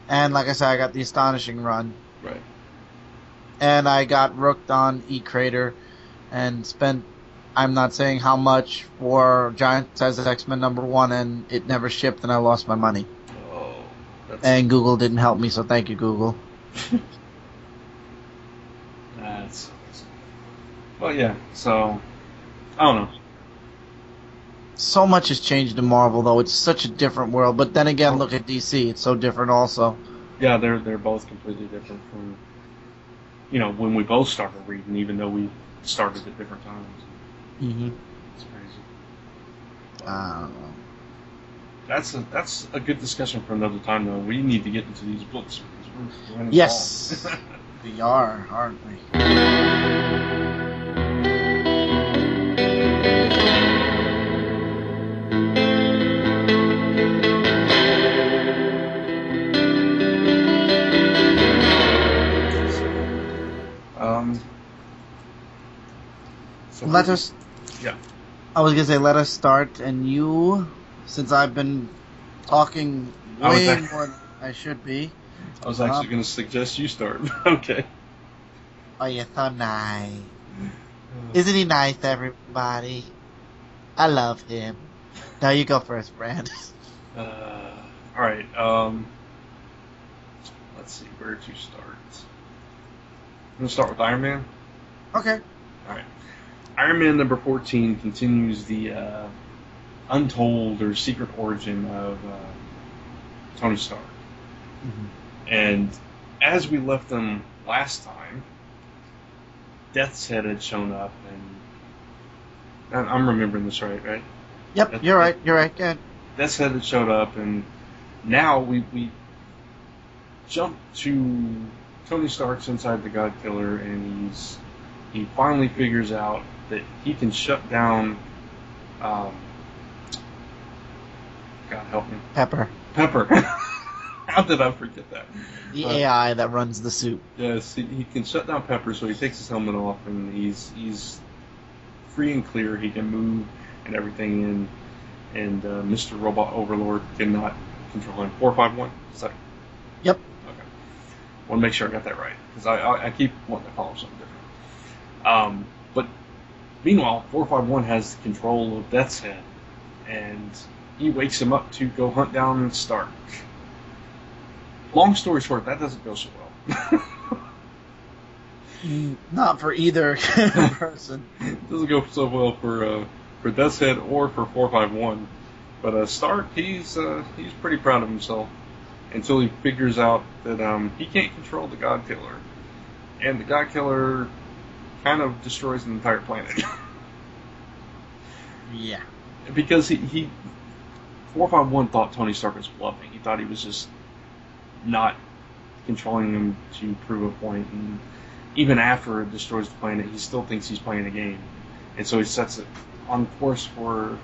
And like I said, I got the Astonishing run. Right. And I got rooked on E-Crater and spent, I'm not saying how much, for Giant Size X-Men #1, and it never shipped and I lost my money. Oh. And Google didn't help me, so thank you, Google. That's. Well, yeah, so. I don't know. So much has changed in Marvel, though. It's such a different world. But then again, look at DC. It's so different also. Yeah, they're both completely different from, when we both started reading, even though we started at different times. Mm-hmm. It's crazy. I don't know. That's a good discussion for another time, though. We need to get into these books because we're running yes, long. we are, aren't we? So let us. Yeah. I was gonna say let us start, and you, since I've been talking way more than I should be. I was actually going to suggest you start. Okay. Oh, you're so nice. Isn't he nice, everybody? I love him. Now you go first, Brant. All right. Let's see. Where to start? I'm going to start with Iron Man. Okay. All right. Iron Man #14 continues the untold or secret origin of Tony Stark. Mm-hmm. And as we left them last time, Death's Head had shown up, and I'm remembering this right? Yep, you're right. You're right. Good. Death's Head had showed up, and now we jump to Tony Stark's inside the God Killer, and he finally figures out that he can shut down. God help me. Pepper. How did I forget that? The AI that runs the suit. Yes, he can shut down Pepper, so he takes his helmet off, and he's free and clear. He can move and everything, and Mr. Robot Overlord cannot control him. 451? Is that? Yep. Okay. Want to make sure I got that right, because I keep wanting to call him something different. But meanwhile, 451 has control of Death's Head, and he wakes him up to go hunt down Stark. Long story short, that doesn't go so well. Not for either person. It doesn't go so well for Death's Head or for 451. But Stark, he's pretty proud of himself until he figures out that he can't control the God Killer, and the God Killer kind of destroys the entire planet. Yeah. Because he 451 thought Tony Stark was bluffing. He thought he was just not controlling him to prove a point, and even after it destroys the planet, he still thinks he's playing a game, and so he sets it on course for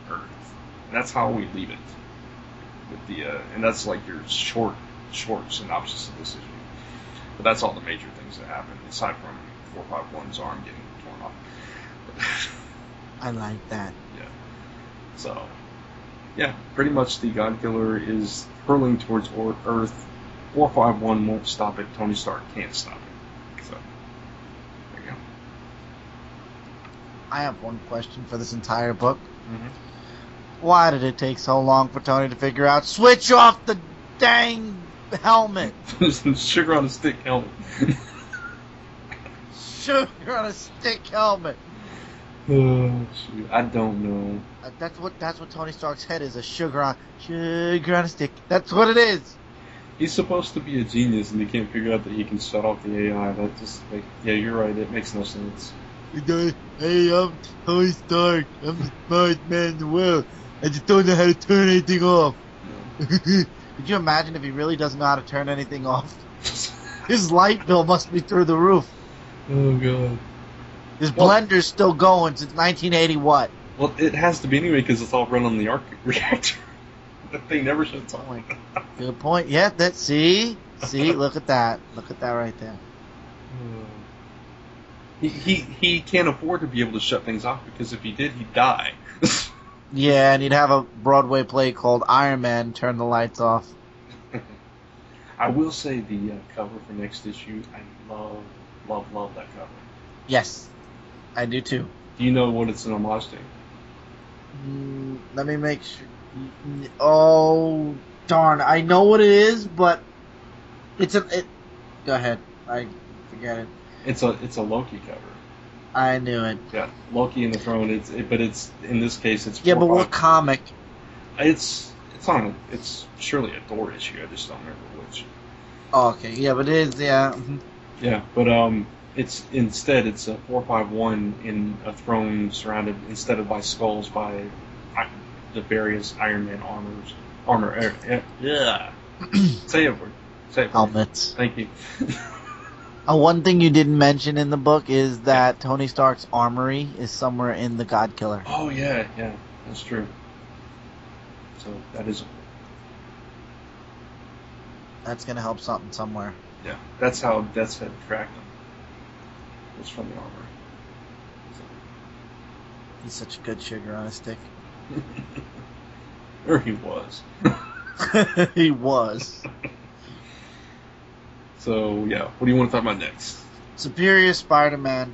Earth. And that's how we leave it. With the and that's like your short synopsis of this issue. But that's all the major things that happen, aside from 451's arm getting torn off. I like that. Yeah. So, yeah, pretty much the God Killer is hurling towards Earth 451 won't stop it. Tony Stark can't stop it. So, there you go. I have one question for this entire book. Mm-hmm. Why did it take so long for Tony to figure out switch off the dang helmet? Sugar on a stick helmet. Sugar on a stick helmet. Oh, shoot. I don't know. That's what Tony Stark's head is, a sugar on a stick. That's what it is. He's supposed to be a genius, and he can't figure out that he can shut off the AI. That just, like, yeah, you're right. It makes no sense. Hey, I'm Tony Stark. I'm the smartest man in the world. I just don't know how to turn anything off. Yeah. Could you imagine if he really doesn't know how to turn anything off? His light bill must be through the roof. Oh, God. His blender's still going since 1980 what? Well, it has to be anyway because it's all run on the arc reactor. That thing never shuts off. Good point. Yeah, see, look at that. Look at that right there. He can't afford to be able to shut things off because if he did, he'd die. Yeah, and he'd have a Broadway play called Iron Man, Turn the Lights Off. I will say the cover for next issue, I love that cover. Yes, I do too. Do you know what it's an homage to? Let me make sure. Oh, darn. I know what it is, but go ahead. I forget it. It's a Loki cover. I knew it. Yeah, Loki and the Throne. But it's in this case it's. Yeah, but what comic? It's surely a Thor issue. I just don't remember which. Oh, okay. Yeah, but it is. Yeah. Mm-hmm. Yeah, but it's a 451 in a throne surrounded instead of by skulls by the various Iron Man armor. Yeah. Say it. Helmets. Thank you. One thing you didn't mention in the book is that Tony Stark's armory is somewhere in the God Killer. Oh yeah, that's true. So that's gonna help something somewhere. Yeah, that's how Death's Head tracked him. It's from the armor. So. He's such a good sugar on a stick. Or he was. He was. So, yeah, what do you want to talk about next? Superior Spider-Man,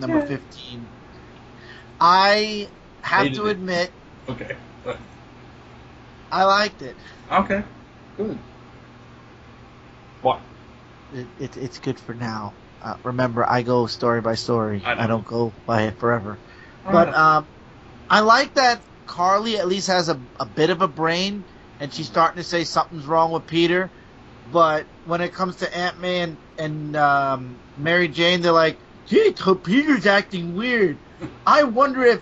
number 15. I have to admit... Okay. I liked it. Okay, good. What? It's good for now. Remember, I go story by story. I don't go by it forever. But I like that Carly at least has a bit of a brain, and she's starting to say something's wrong with Peter. But when it comes to Aunt May and Mary Jane, they're like, gee, Peter's acting weird. I wonder if...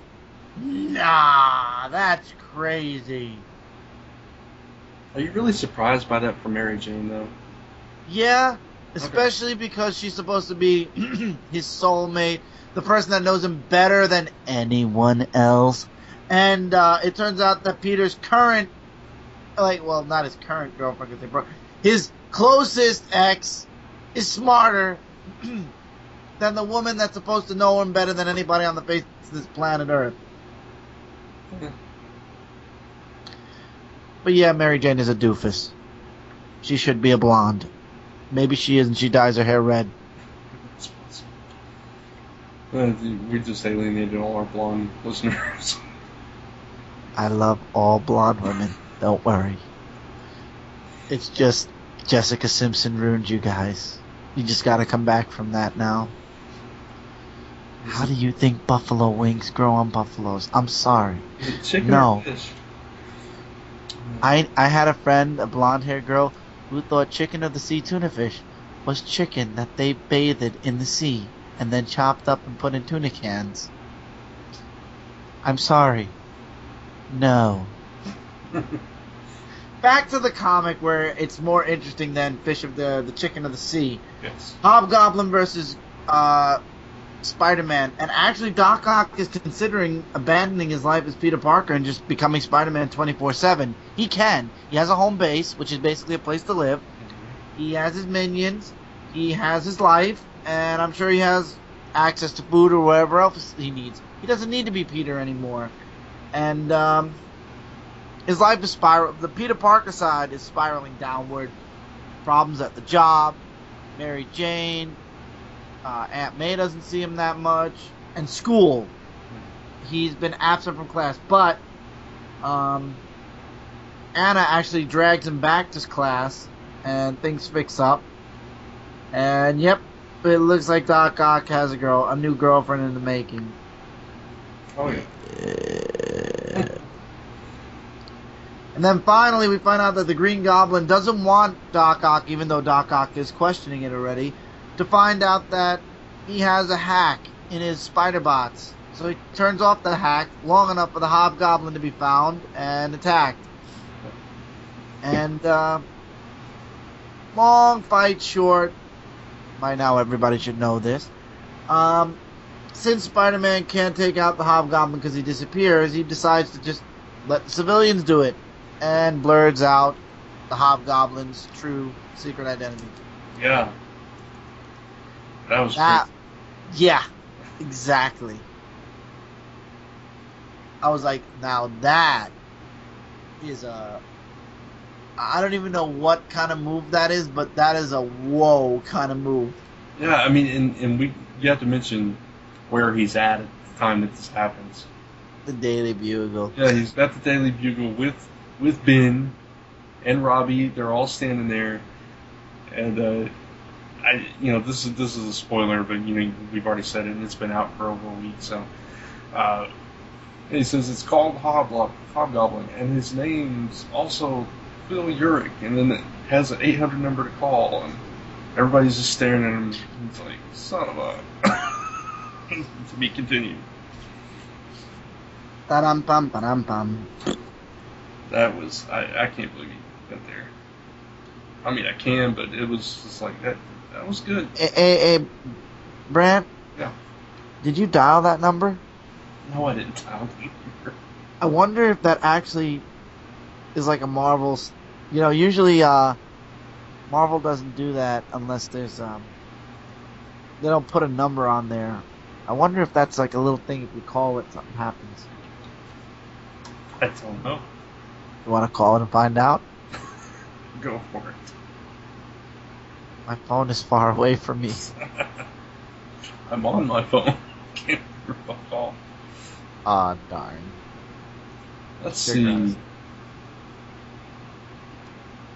Nah, that's crazy. Are you really surprised by that for Mary Jane, though? Yeah, especially because she's supposed to be his soulmate, the person that knows him better than anyone else. And it turns out that Peter's current... not his current girlfriend, because they broke... His closest ex is smarter than the woman that's supposed to know him better than anybody on the face of this planet Earth. Okay. But yeah, Mary Jane is a doofus. She should be a blonde. Maybe she is and she dyes her hair red. We just alienated all our blonde listeners. I love all blonde women. Don't worry. It's just Jessica Simpson ruined you guys. You just gotta come back from that now. How do you think buffalo wings grow on buffaloes? I'm sorry. Chicken no. Or fish? I had a friend, a blonde-haired girl, who thought chicken of the sea tuna fish was chicken that they bathed in the sea and then chopped up and put in tuna cans. I'm sorry. No. Back to the comic where it's more interesting than Fish of the Chicken of the Sea. Yes. Hobgoblin versus Spider-Man. And actually Doc Ock is considering abandoning his life as Peter Parker and just becoming Spider-Man 24/7. He can. He has a home base, which is basically a place to live. He has his minions. He has his life. And I'm sure he has access to food or whatever else he needs. He doesn't need to be Peter anymore. And his life is the Peter Parker side is spiraling downward. problems at the job. Mary Jane, Aunt May doesn't see him that much, and school. He's been absent from class, but Anna actually drags him back to class, and things fix up. And yep, it looks like Doc Ock has a new girlfriend in the making. Oh yeah. And then finally, we find out that the Green Goblin doesn't want Doc Ock, even though Doc Ock is questioning it already, to find out that he has a hack in his spider bots. So he turns off the hack long enough for the Hobgoblin to be found and attacked. And long fight short, by now everybody should know this. Since Spider-Man can't take out the Hobgoblin because he disappears, he decides to just let the civilians do it. And blurs out the Hobgoblin's true secret identity. Yeah. That was great. Yeah, exactly. I was like, now that is I don't even know what kind of move that is, but that is a whoa kind of move. Yeah, I mean, and you have to mention where he's at the time that this happens. The Daily Bugle. Yeah, he's at the Daily Bugle with Ben and Robbie. They're all standing there, and this is a spoiler, but we've already said it, and it's been out for over a week. So he says it's called Hobgoblin, and his name's also Phil Urich, and then it has an 800 number to call, and everybody's just staring at him. It's like, son of a to be continued. Ba-dum-bum. That was I can't believe he went there. I mean, I can, but it was just like that. That was good. Hey, Brant? Yeah. Did you dial that number? No, I didn't dial the number. I wonder if that actually is like a Marvel's. Usually Marvel doesn't do that unless there's they don't put a number on there. I wonder if that's like a little thing. If you call it, something happens. I don't know. You want to call it and find out? Go for it. My phone is far away from me. I'm on my phone. Can't call. Ah, darn. Let's see.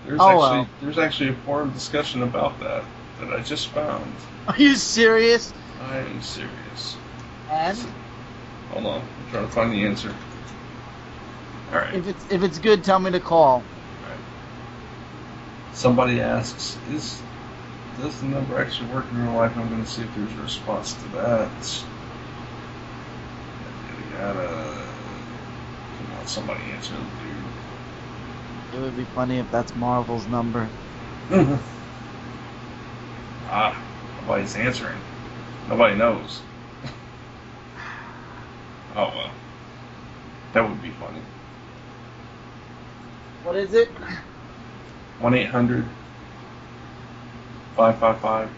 There's actually a forum discussion about that I just found. Are you serious? I am serious. And? Hold on, I'm trying to find the answer. Alright. If it's good, tell me to call. Alright. Somebody asks, does the number actually work in real life? I'm going to see if there's a response to that. Come on, somebody answer the dude. It would be funny if that's Marvel's number. Nobody's answering. Nobody knows. Oh well. That would be funny. What is it? 1-800-555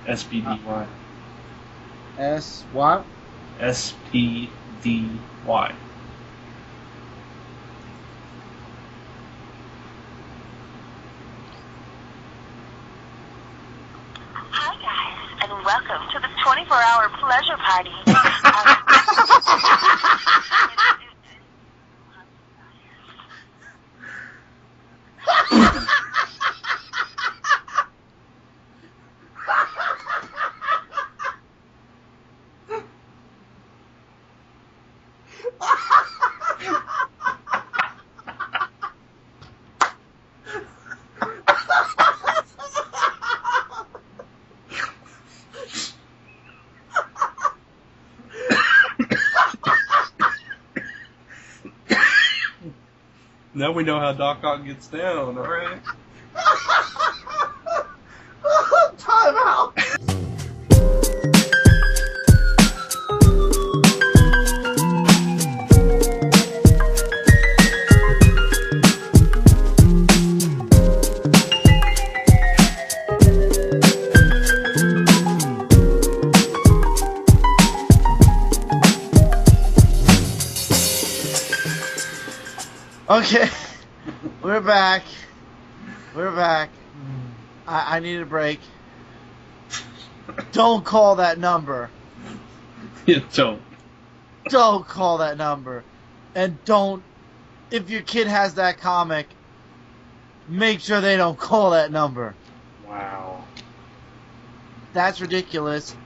SPDY. S what? SPDY. Hi guys, and welcome to the 24-hour pleasure party. Now we know how Doc Ock gets down, alright? Time out! Okay, we're back. We're back. I need a break. Don't call that number. You don't. Don't call that number. And don't, if your kid has that comic, make sure they don't call that number. Wow. That's ridiculous. Way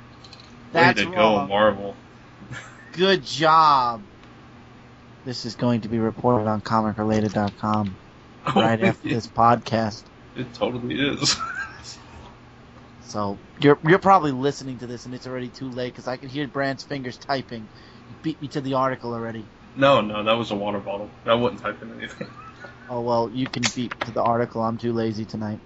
That's to wrong. go, Marvel. Good job. This is going to be reported on comicrelated.com right after this podcast. It totally is. So you're probably listening to this and it's already too late because I can hear Brant's fingers typing. You beat me to the article already. No, that was a water bottle. I wouldn't type in anything. Oh well, you can beat to the article. I'm too lazy tonight.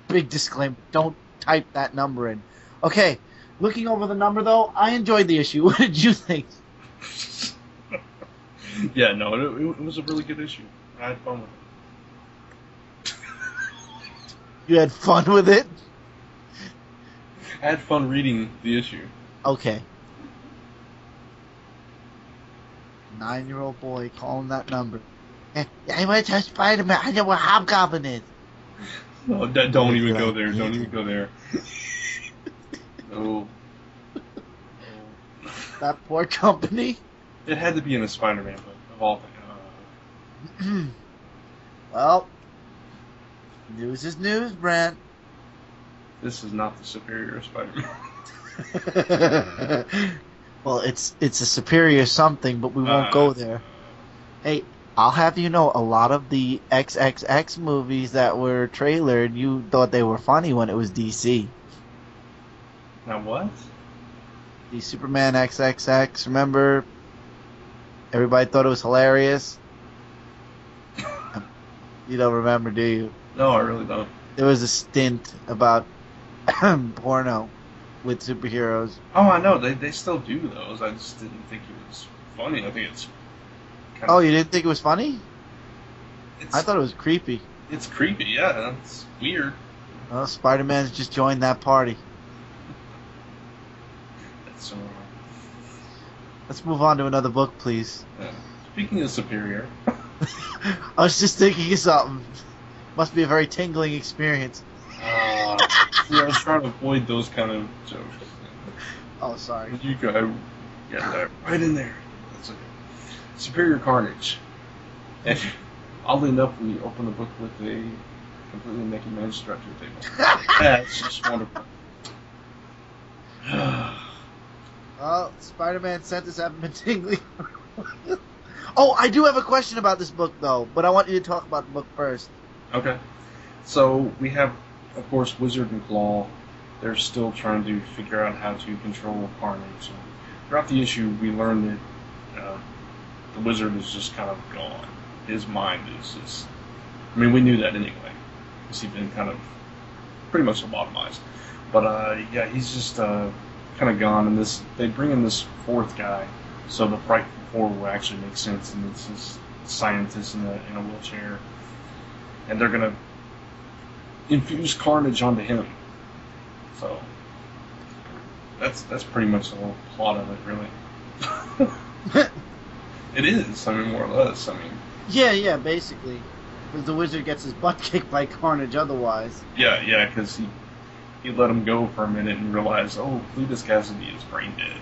Big disclaimer: don't type that number in. Okay, looking over the number though, I enjoyed the issue. What did you think? Yeah, no, it was a really good issue. I had fun with it. You had fun with it? I had fun reading the issue. Okay. 9-year-old boy calling that number. I went to Spider-Man. I know what Hobgoblin is. No, don't even go there. Don't even go there. No. That poor company. It had to be in a Spider-Man book, of all things. Well, news is news, Brant. This is not the superior Spider-Man. Well, it's a superior something, but we won't go there. Hey, I'll have you know, a lot of the XXX movies that were trailered, you thought they were funny when it was DC. Now what? The Superman XXX, remember? Everybody thought it was hilarious. You don't remember, do you? No, I really don't. There was a stint about porno with superheroes. Oh, I know. They still do those. I just didn't think it was funny. I think it's kind Oh, you didn't think it was funny? It's, I thought it was creepy. it's creepy, yeah. It's weird. Well, Spider-Man's just joined that party. That's so Let's move on to another book, please. yeah. Speaking of superior, I was just thinking of something. Must be a very tingling experience. I was trying to avoid those kind of jokes. Oh, sorry. You go get that right in there. That's okay. Superior Carnage. And oddly enough, we open the book with a completely naked man strapped to the table. That's just wonderful. Well, Spider-Man sentences haven't been tingling. Oh, I do have a question about this book, though, but I want you to talk about the book first. Okay. So we have, of course, Wizard and Claw. They're still trying to figure out how to control Carnage. And throughout the issue, we learn that the Wizard is just kind of gone. His mind is just... I mean, we knew that anyway, because he'd been kind of pretty much lobotomized. But, yeah, he's just kind of gone. And they bring in this fourth guy, so the Frightful Four will actually make sense. And it's this scientist in a wheelchair. And they're going to infuse Carnage onto him. So that's pretty much the whole plot of it, really. It is, I mean, more or less. I mean, Yeah, basically. Because the Wizard gets his butt kicked by Carnage otherwise. yeah, because he let him go for a minute and realized, oh, Cletus Cassidy is brain dead.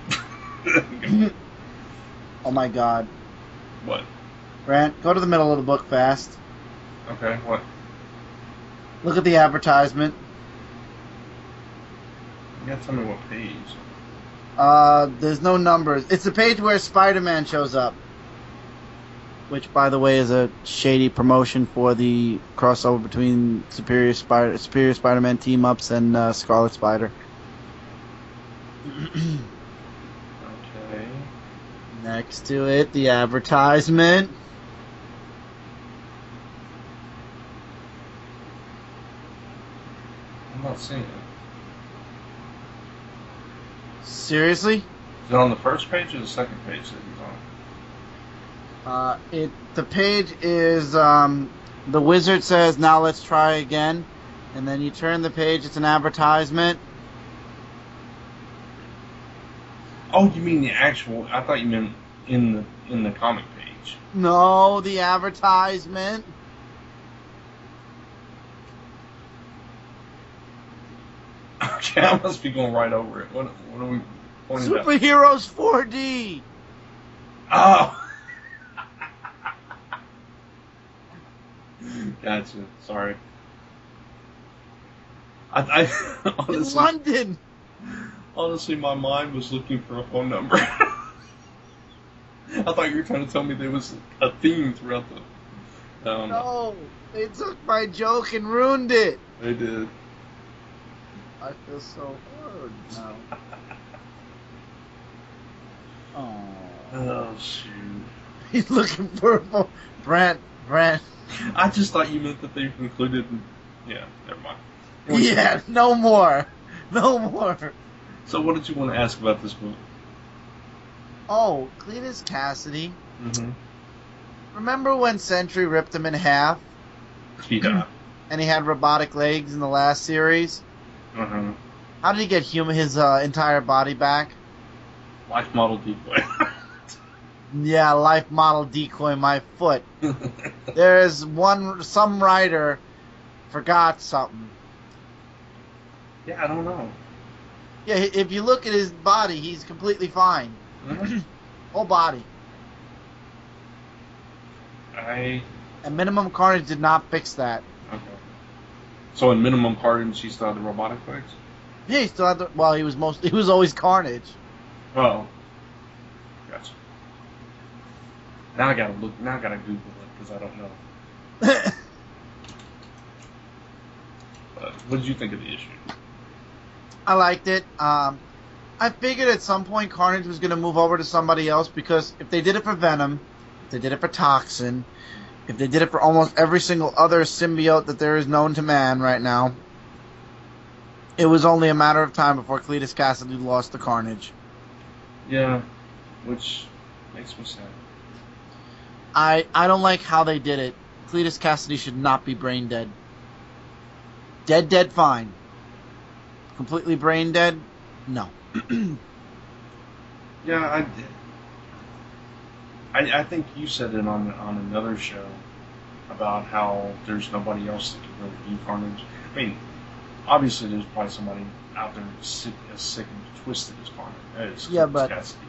Oh my god. What? Grant, go to the middle of the book fast. Okay, what? Look at the advertisement. You gotta tell me what page. There's no numbers. It's the page where Spider-Man shows up. Which, by the way, is a shady promotion for the crossover between Superior Spider-Man team-ups and Scarlet Spider. Okay. Next to it, the advertisement. I'm not seeing it. Seriously? Is it on the first page or the second page that he's on? The page is, the Wizard says, now let's try again. And then you turn the page, it's an advertisement. Oh, you mean the actual? I thought you meant in the comic page. No, the advertisement. Okay, I must be going right over it. What are we pointing at? Superheroes 4D. Oh! Gotcha. Sorry. I In honestly, London. honestly, my mind was looking for a phone number. I thought you were trying to tell me there was a theme throughout the. I don't know. No, they took my joke and ruined it. They did. I feel so hurt now. Oh. Oh shoot! He's looking for a phone. Brant. I just thought you meant that they concluded. Yeah, never mind. Yeah, no more. So, what did you want to ask about this movie? Oh, Cletus Cassidy. Mm-hmm. Remember when Sentry ripped him in half? Yeah. And he had robotic legs in the last series? Uh-huh. How did he get his entire body back? Life model decoy. Yeah, life model decoy my foot. There's some writer forgot something. Yeah, I don't know. Yeah, if you look at his body, he's completely fine. Mm-hmm. Whole body. And Minimum Carnage did not fix that. Okay. So in Minimum Carnage, he still had the robotic legs? Yeah, he still had he was always Carnage. Oh. Gotcha. Now I gotta Google it, because I don't know. But what did you think of the issue? I liked it. I figured at some point Carnage was going to move over to somebody else, because if they did it for Venom, if they did it for Toxin, if they did it for almost every single other symbiote that there is known to man right now, it was only a matter of time before Cletus Cassidy lost to Carnage. Yeah, which makes me sad. I don't like how they did it. Cletus Cassidy should not be brain dead. Dead, fine. Completely brain dead? No. Yeah, I think you said it on another show about how there's nobody else that can really do Carnage. I mean, obviously there's probably somebody out there as sick and twisted as Carnage. Yeah, but Cassidy,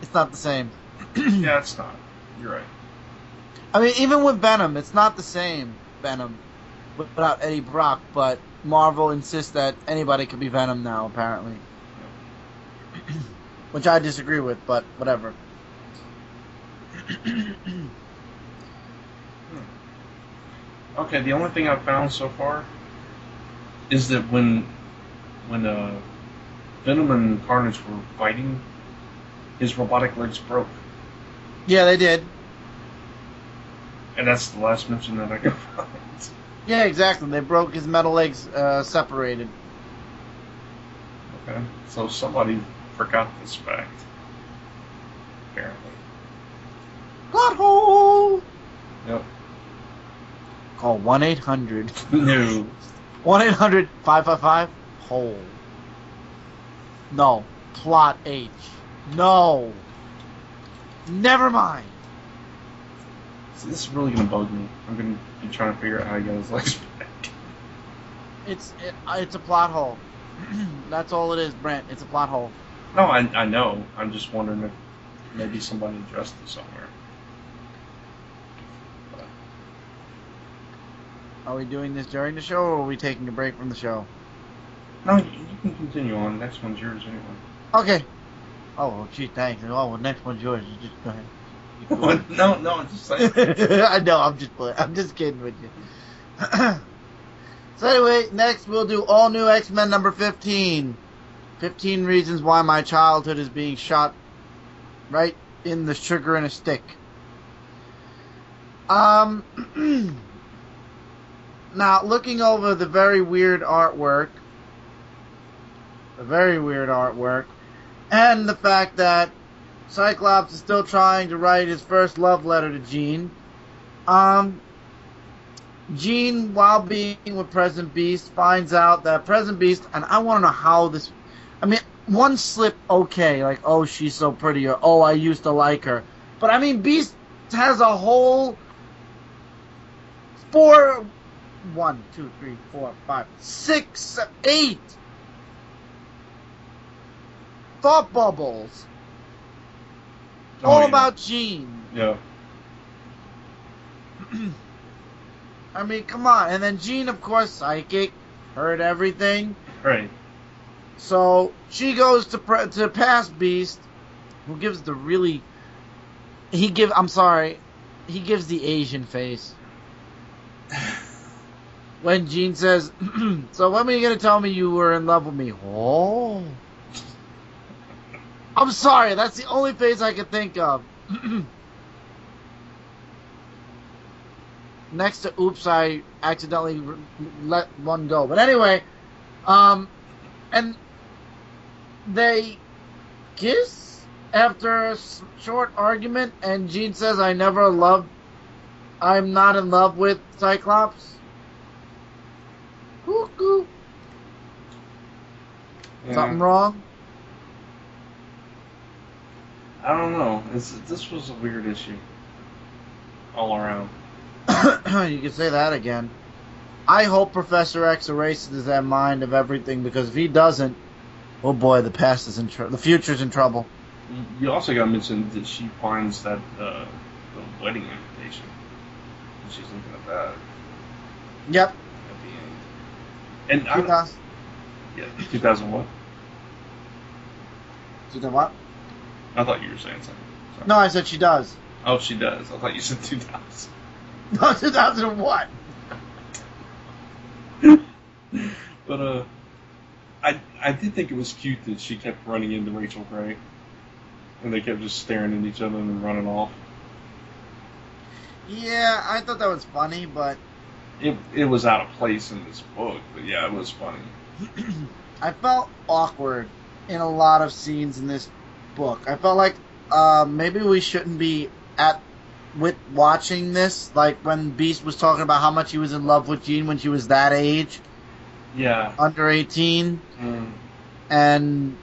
it's not the same. Yeah, it's not. You're right. I mean, even with Venom, it's not the same Venom without Eddie Brock, but Marvel insists that anybody can be Venom now, apparently. Yeah. Which I disagree with, but whatever. Okay, the only thing I've found so far is that when Venom and Carnage were fighting, his robotic legs broke. Yeah, they did. And that's the last mention that I got from it. Yeah, exactly. They broke his metal legs separated. Okay, so somebody forgot this fact. Apparently. Plot hole! Yep. Call 1-800. No. 1-800-555-HOLE. No. Plot H. No. Never mind. So this is really going to bug me. I'm going to be trying to figure out how he got his legs back. It's a plot hole. That's all it is, Brent. It's a plot hole. No, I know. I'm just wondering if maybe somebody addressed it somewhere. But. Are we doing this during the show, or are we taking a break from the show? No, you can continue on. Next one's yours anyway. Okay. Oh, gee, thanks. Oh, well, next one's yours. You just go ahead. What? No, I'm just saying. I know. I'm just kidding with you. So anyway, next we'll do all new X-Men number 15. 15 reasons why my childhood is being shot right in the sugar in a stick. Now, looking over the very weird artwork, and the fact that Cyclops is still trying to write his first love letter to Jean. Jean, while being with President Beast, finds out that President Beast, and I want to know how this... I mean, one slip, okay, like, oh, she's so pretty, or, oh, I used to like her. But, I mean, Beast has a whole 6, 8 thought bubbles. Oh, All yeah. about Jean. Yeah. I mean, come on. And then Jean, of course, psychic, heard everything. Right. So she goes to past Beast, who gives the really. He gives the Asian face. When Jean says, "So when are you gonna tell me you were in love with me?" Oh, I'm sorry. That's the only face I could think of. Next to "Oops, I accidentally let one go." But anyway, and they kiss after a short argument, and Jean says, I'm not in love with Cyclops. Cuckoo. Yeah. Something wrong? I don't know. This was a weird issue. All around. You can say that again. I hope Professor X erases their mind of everything, because if he doesn't, oh boy, the past is the future's in trouble. You also got to mention that she finds that the wedding invitation. And she's looking at that Yep. at the end. And I, 2000. yeah, 2000 what? 2000 what? I thought you were saying something. Sorry. No, I said she does. Oh, she does. I thought you said 2000. No, 2000 what? But I did think it was cute that she kept running into Rachel Gray, and they kept just staring at each other and running off. Yeah, I thought that was funny, but It was out of place in this book, but yeah, it was funny. I felt awkward in a lot of scenes in this book. I felt like maybe we shouldn't be watching this, like when Beast was talking about how much he was in love with Jean when she was that age. Yeah. Under 18. Mm. And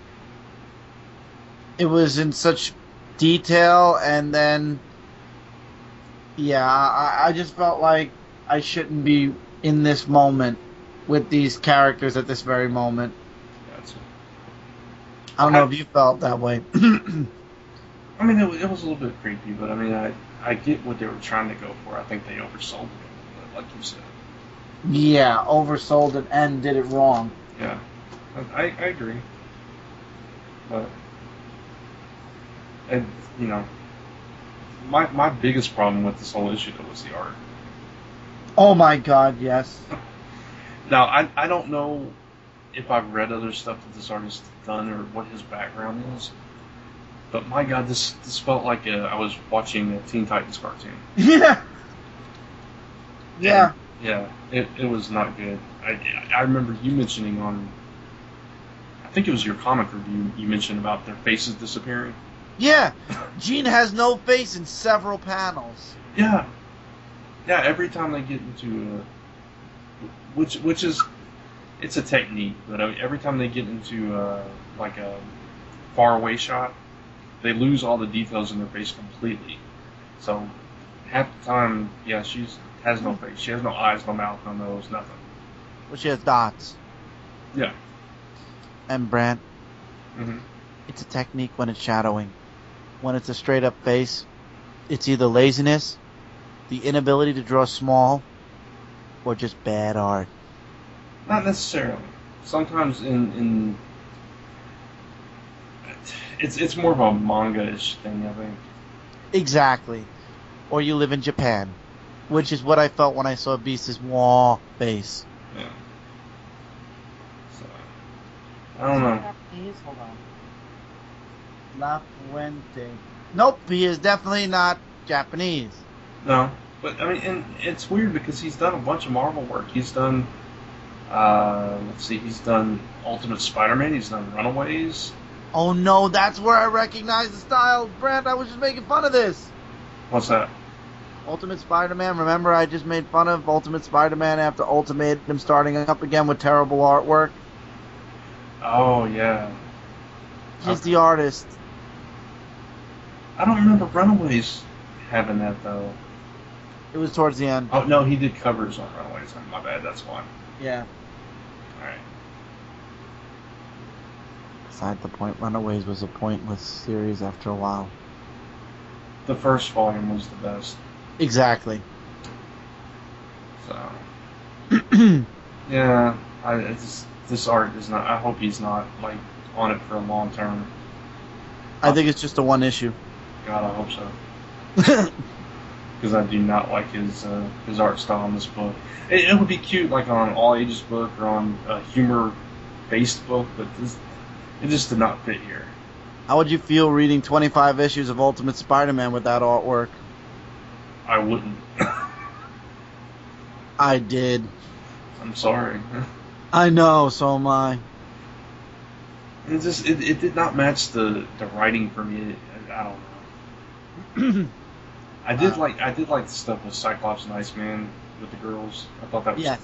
it was in such detail, and then yeah, I just felt like I shouldn't be in this moment with these characters at this very moment. Gotcha. I don't know if you felt that way. I mean, it was a little bit creepy, but I mean, I get what they were trying to go for. I think they oversold it a little bit, like you said. Yeah, oversold it and did it wrong. Yeah, I agree. But, and you know, my biggest problem with this whole issue though was the art. Oh my god, yes. Now, I don't know if I've read other stuff that this artist has done or what his background is, but my god, this felt like I was watching a Teen Titans cartoon. Yeah. Yeah. And, yeah, it was not good. I remember you mentioning on, I think it was your comic review, you mentioned about their faces disappearing. Yeah. Jean has no face in several panels. Yeah. Yeah, every time they get into which is, it's a technique, but every time they get into like a far away shot, they lose all the details in their face completely. So half the time, yeah, she has no face. She has no eyes, no mouth, no nose, nothing. Well, she has dots. Yeah. And Brant, Mm-hmm. it's a technique when it's shadowing. When it's a straight up face, it's either laziness, the inability to draw small, or just bad art. Not necessarily. Sometimes in it's more of a manga-ish thing, I think. Exactly. Or you live in Japan, which is what I felt when I saw Beast's wah face. Yeah. So I don't know. Hold on. La Fuente. Nope, he is definitely not Japanese. No, but I mean, and it's weird because he's done a bunch of Marvel work. He's done, let's see, he's done Ultimate Spider-Man. He's done Runaways. Oh no, that's where I recognize the style. Brant, I was just making fun of this. What's that? Ultimate Spider-Man. Remember, I just made fun of Ultimate Spider-Man after Ultimatum starting up again with terrible artwork. Oh yeah. He's the artist. I don't remember Runaways having that though. It was towards the end. Oh no, he did covers on Runaways. My bad. That's why. Yeah. All right. Beside the point, Runaways was a pointless series after a while. The first volume was the best. Exactly. So, yeah, this art is not. I hope he's not like on it for a long term. I think it's just a one issue. God, I hope so. Because I do not like his art style in this book. It would be cute like on an all ages book or on a humor based book, but it just did not fit here. How would you feel reading 25 issues of Ultimate Spider-Man with that artwork? I wouldn't. I did. I'm sorry. I know, so am I. It did not match the writing for me. I don't know. I did like the stuff with Cyclops and Iceman with the girls. I thought that was cute.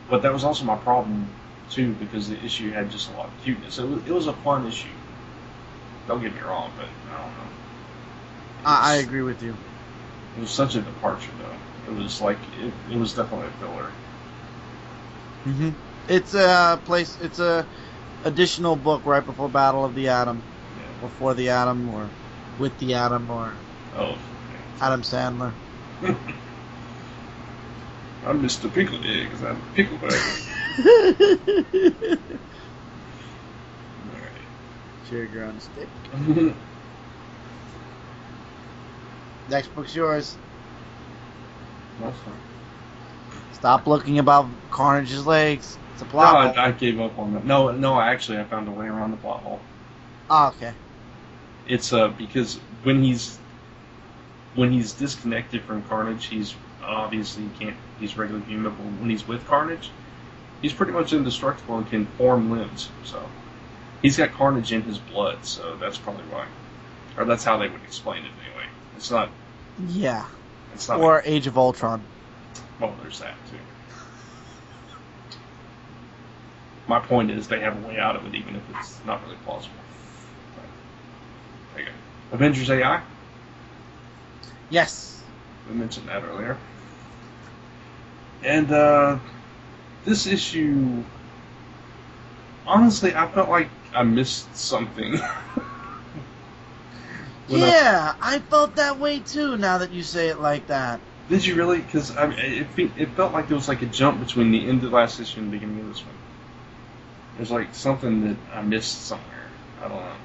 But that was also my problem too, because the issue had just a lot of cuteness. It was a fun issue. Don't get me wrong, but I don't know. I agree with you. It was such a departure, though. It was like it was definitely a filler. Mhm. It's a place. It's a additional book right before Battle of the Atom, Yeah. before the Atom, or with the Atom, or Oh. Adam Sandler. I'm Mr. Pickle Eggs. I'm Pickle Eggs. Alright. Sugar on a stick. Next book's yours. That's fine. Stop looking about Carnage's legs. It's a No, plot hole. I gave up on that. No, actually, I found a way around the plot hole. Oh, okay. It's because when he's disconnected from Carnage, he's obviously can't. He's regular human, but when he's with Carnage, he's pretty much indestructible and can form limbs. So he's got Carnage in his blood. So that's probably why, or that's how they would explain it anyway. It's not. Yeah. It's not. Or Age of Ultron. Well, there's that too. My point is they have a way out of it, even if it's not really plausible. There you go. Avengers AI. Yes. We mentioned that earlier. And this issue, honestly, I felt like I missed something. Yeah, I felt that way too. Now that you say it like that. Did you really? Because it felt like there was like a jump between the end of the last issue and the beginning of this one. There's like something that I missed somewhere. I don't know.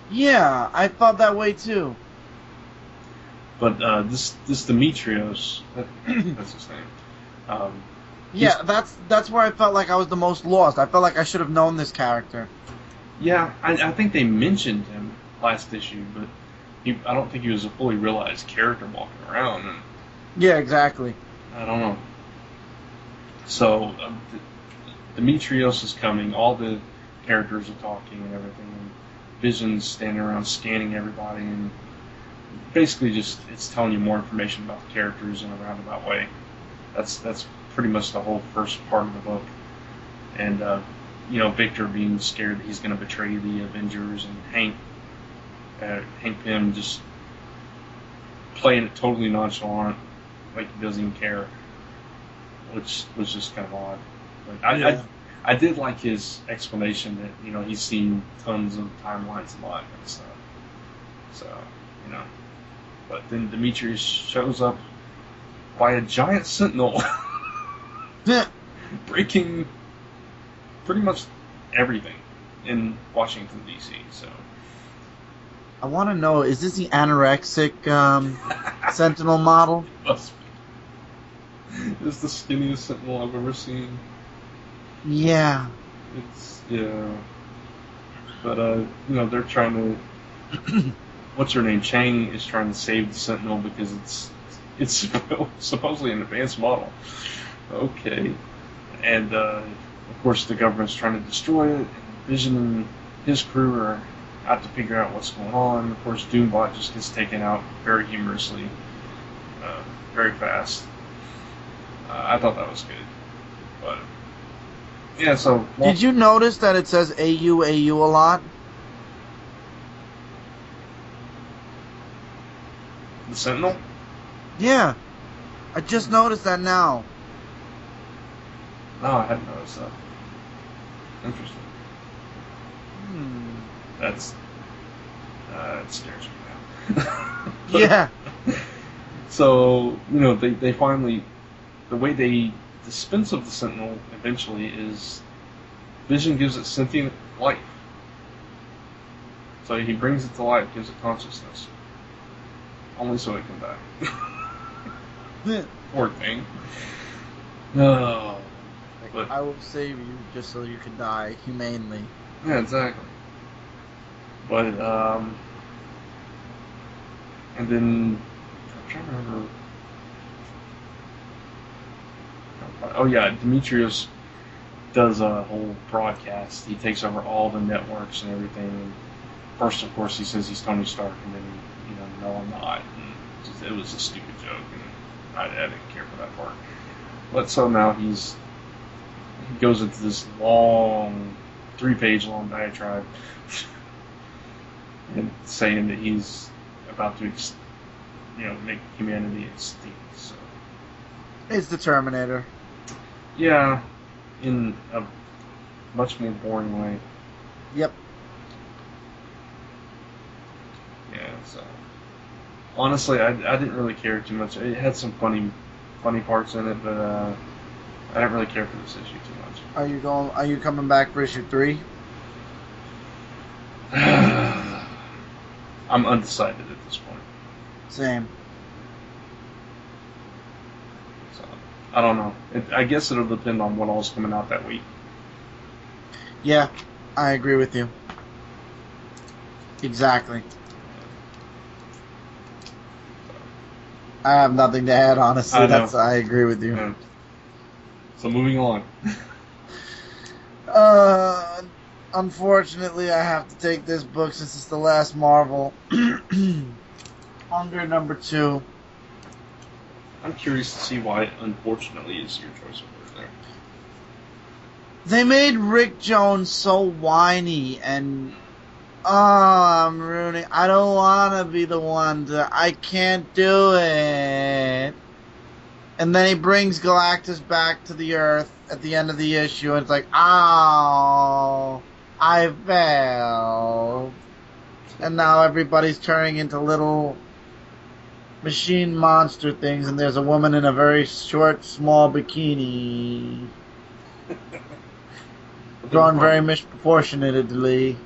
Yeah, I felt that way too. But this Demetrios, that's his name. Yeah, that's where I felt like I was the most lost. I felt like I should have known this character. Yeah, I think they mentioned him last issue, but I don't think he was a fully realized character walking around. And Yeah, exactly. I don't know. So Demetrios is coming. All the characters are talking and everything. And Vision's standing around scanning everybody, and basically just it's telling you more information about the characters in a roundabout way. That's pretty much the whole first part of the book. And Victor being scared that he's going to betray the Avengers, and Hank Pym just playing it totally nonchalant, like he doesn't even care, which was just kind of odd. Like, I did like his explanation that he's seen tons of timelines and all that kind of stuff. So but then Demetrius shows up by a giant sentinel, breaking pretty much everything in Washington D.C. So I want to know, is this the anorexic Sentinel model? must be. It's the skinniest sentinel I've ever seen. Yeah. But they're trying to. What's her name? Chang is trying to save the Sentinel because it's supposedly an advanced model. Okay, and of course the government's trying to destroy it. And Vision and his crew are out to figure out what's going on. Of course, Doombot just gets taken out very humorously, very fast. I thought that was good, but yeah. So did you notice that it says AU a lot? The Sentinel? Yeah, I just noticed that now. No, I hadn't noticed that. Interesting. That scares me now. Yeah. So, they finally, the way they dispense of the Sentinel eventually is Vision gives it sentient life. So he brings it to life, gives it consciousness. Only so it can die. Poor thing. No. But, I will save you just so you can die humanely. Yeah, exactly. But, and then, I'm trying to remember. Oh yeah, Demetrius does a whole broadcast. He takes over all the networks and everything. First, of course, he says he's Tony Stark, and then, no, I'm not. And it was a stupid joke, and I didn't care for that part. But so now he goes into this long, 3-page long diatribe, and saying that he's about to, make humanity extinct. So. It's the Terminator. Yeah, in a much more boring way. Yep. Yeah, so honestly, I didn't really care too much. It had some funny parts in it, but I didn't really care for this issue too much. Are you coming back for issue 3? I'm undecided at this point. Same. So I don't know. I guess it'll depend on what all's coming out that week. Yeah, I agree with you. Exactly. I have nothing to add, honestly. I agree with you. Yeah. So moving on. Unfortunately, I have to take this book since it's the last Marvel. Hunger #2. I'm curious to see why, unfortunately, is your choice of word there. They made Rick Jones so whiny and... I'm ruining... I don't want to be the one to... I can't do it. And then he brings Galactus back to the Earth at the end of the issue, and it's like, oh, I failed. And now everybody's turning into little machine monster things, and there's a woman in a very short, small bikini. Drawn very misproportionately.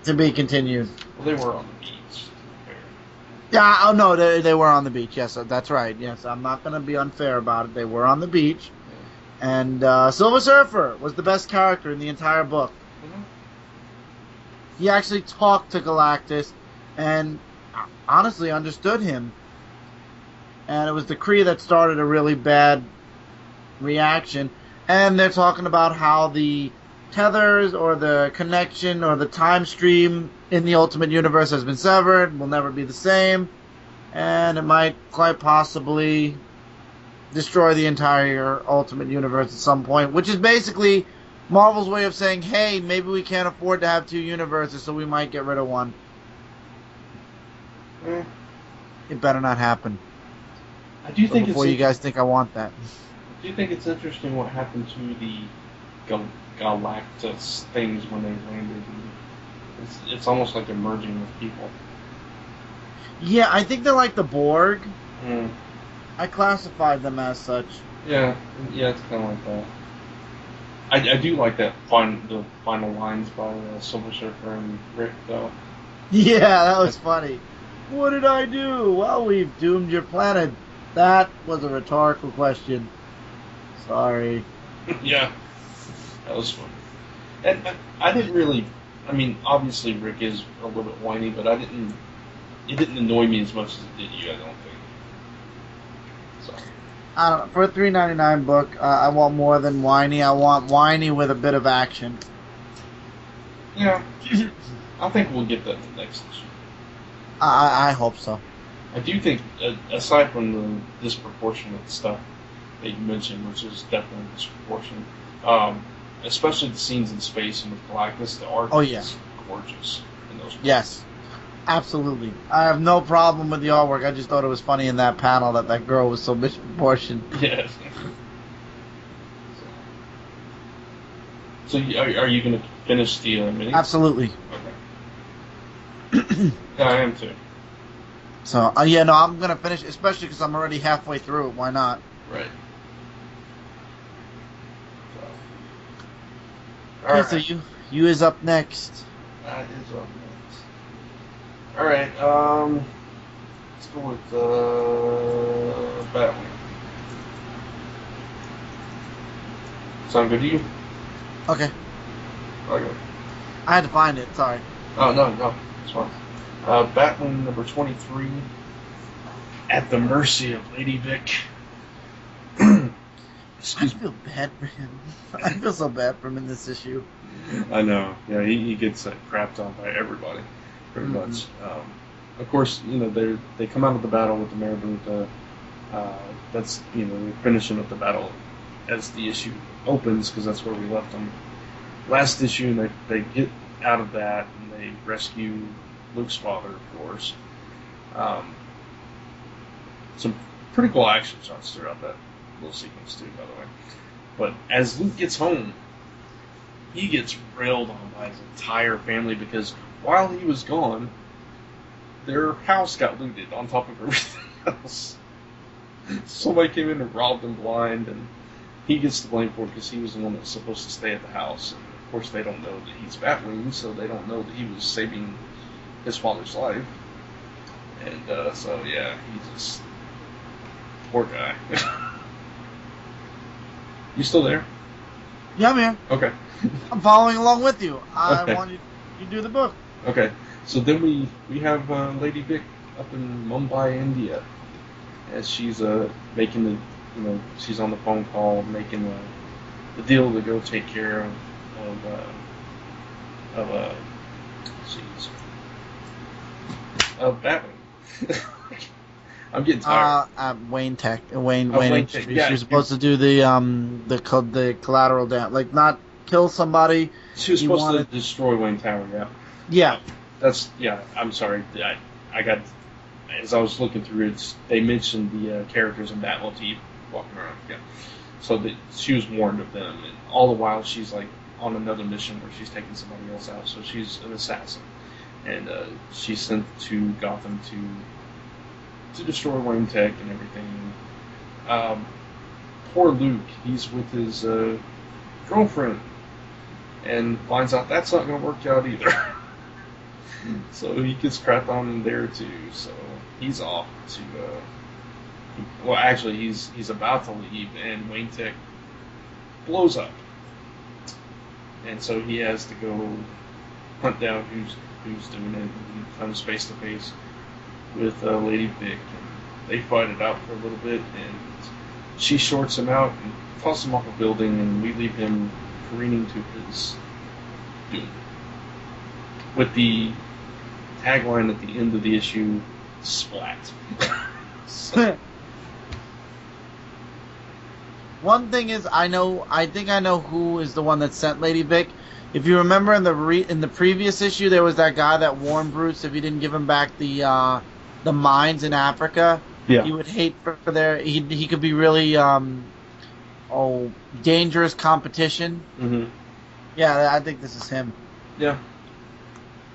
To be continued. Well, they were on the beach. Yeah, oh no, they were on the beach. Yes, that's right. Yes, I'm not going to be unfair about it. They were on the beach. Yeah. And Silver Surfer was the best character in the entire book. Mm-hmm. He actually talked to Galactus and honestly understood him. And it was the Kree that started a really bad reaction. And they're talking about how the tethers or the connection or the time stream in the Ultimate Universe has been severed, will never be the same, and it might quite possibly destroy the entire Ultimate Universe at some point, which is basically Marvel's way of saying, hey, maybe we can't afford to have 2 universes, so we might get rid of one. It better not happen. I do think before you guys think I want that. Do you think it's interesting what happened to the Galactus things when they landed? It's almost like they're merging with people. Yeah, I think they're like the Borg. Mm. I classified them as such. Yeah, it's kind of like that. I do like the final lines by Silver Surfer and Rick, though. Yeah, that was funny. What did I do? Well, we've doomed your planet. That was a rhetorical question. Sorry. Yeah, that was fun. And I didn't really... I mean, obviously Rick is a little bit whiny, but it didn't annoy me as much as it did you, I don't think. So. I don't know. For a $3.99 book, I want more than whiny. I want whiny with a bit of action. Yeah. I think we'll get that in the next issue. I hope so. I do think, aside from the disproportionate stuff that you mentioned, which is definitely disproportionate, especially the scenes in space and with Galactus, the art is gorgeous in those parts. Yes, absolutely. I have no problem with the artwork. I just thought it was funny in that panel that girl was so misproportioned. Yes. So are you going to finish the mini? Absolutely. Okay. Yeah, I am too. So yeah, no, I'm gonna finish, especially because I'm already halfway through it. Why not? Right. Okay, so you is up next. That is up next. All right. Let's go with Batman. Sound good to you? Okay, Okay. I had to find it. Sorry. Oh no, it's fine. Batman number 23. At the mercy of Lady Vic. I Excuse me. feel bad for him. I feel so bad for him in this issue. I know. Yeah, he gets crapped on by everybody, pretty much. Of course, they come out of the battle with the Marabunta. That's they're finishing up the battle as the issue opens because that's where we left them last issue. And they get out of that and they rescue Luke's father, of course. Some pretty cool action shots throughout that little sequence too, by the way. But as Luke gets home, he gets railed on by his entire family because while he was gone, their house got looted on top of everything else. Somebody came in and robbed him blind, and he gets the blame for it because he was the one that was supposed to stay at the house. And of course, they don't know that he's Batwing, so they don't know that he was saving his father's life. And so, yeah, he just... Poor guy. You still there? Yeah, I'm here. Okay. I'm following along with you. I Okay. want you to do the book. Okay. So then we have Lady Vic up in Mumbai, India, as she's making she's on the phone call making the deal to go take care of Batman. I'm getting tired. Wayne Wayne Industries. Tech, yeah. You're supposed to do the collateral damage, like not kill somebody. She was supposed to destroy Wayne Tower. Yeah. Yeah. I'm sorry. I got, as I was looking through it, they mentioned the characters in that motif walking around. Yeah. So she was warned of them, and all the while she's like on another mission where she's taking somebody else out. So she's an assassin, and she's sent to Gotham to destroy Wayne Tech and everything. Poor Luke, he's with his girlfriend, and finds out that's not going to work out either. So he gets crapped on in there too. So he's off to. Well, actually, he's about to leave, and Wayne Tech blows up, and so he has to go hunt down who's doing it. And he comes face to face with Lady Vic, and they fight it out for a little bit, and she shorts him out and tosses him off a building, and we leave him careening to his doom. With the tagline at the end of the issue, splat. So, One thing is, I think I know who is the one that sent Lady Vic. If you remember in the previous issue, there was that guy that warned Bruce if he didn't give him back the mines in Africa, yeah. he would hate for their he could be really dangerous competition. Mm-hmm. Yeah, I think this is him. Yeah.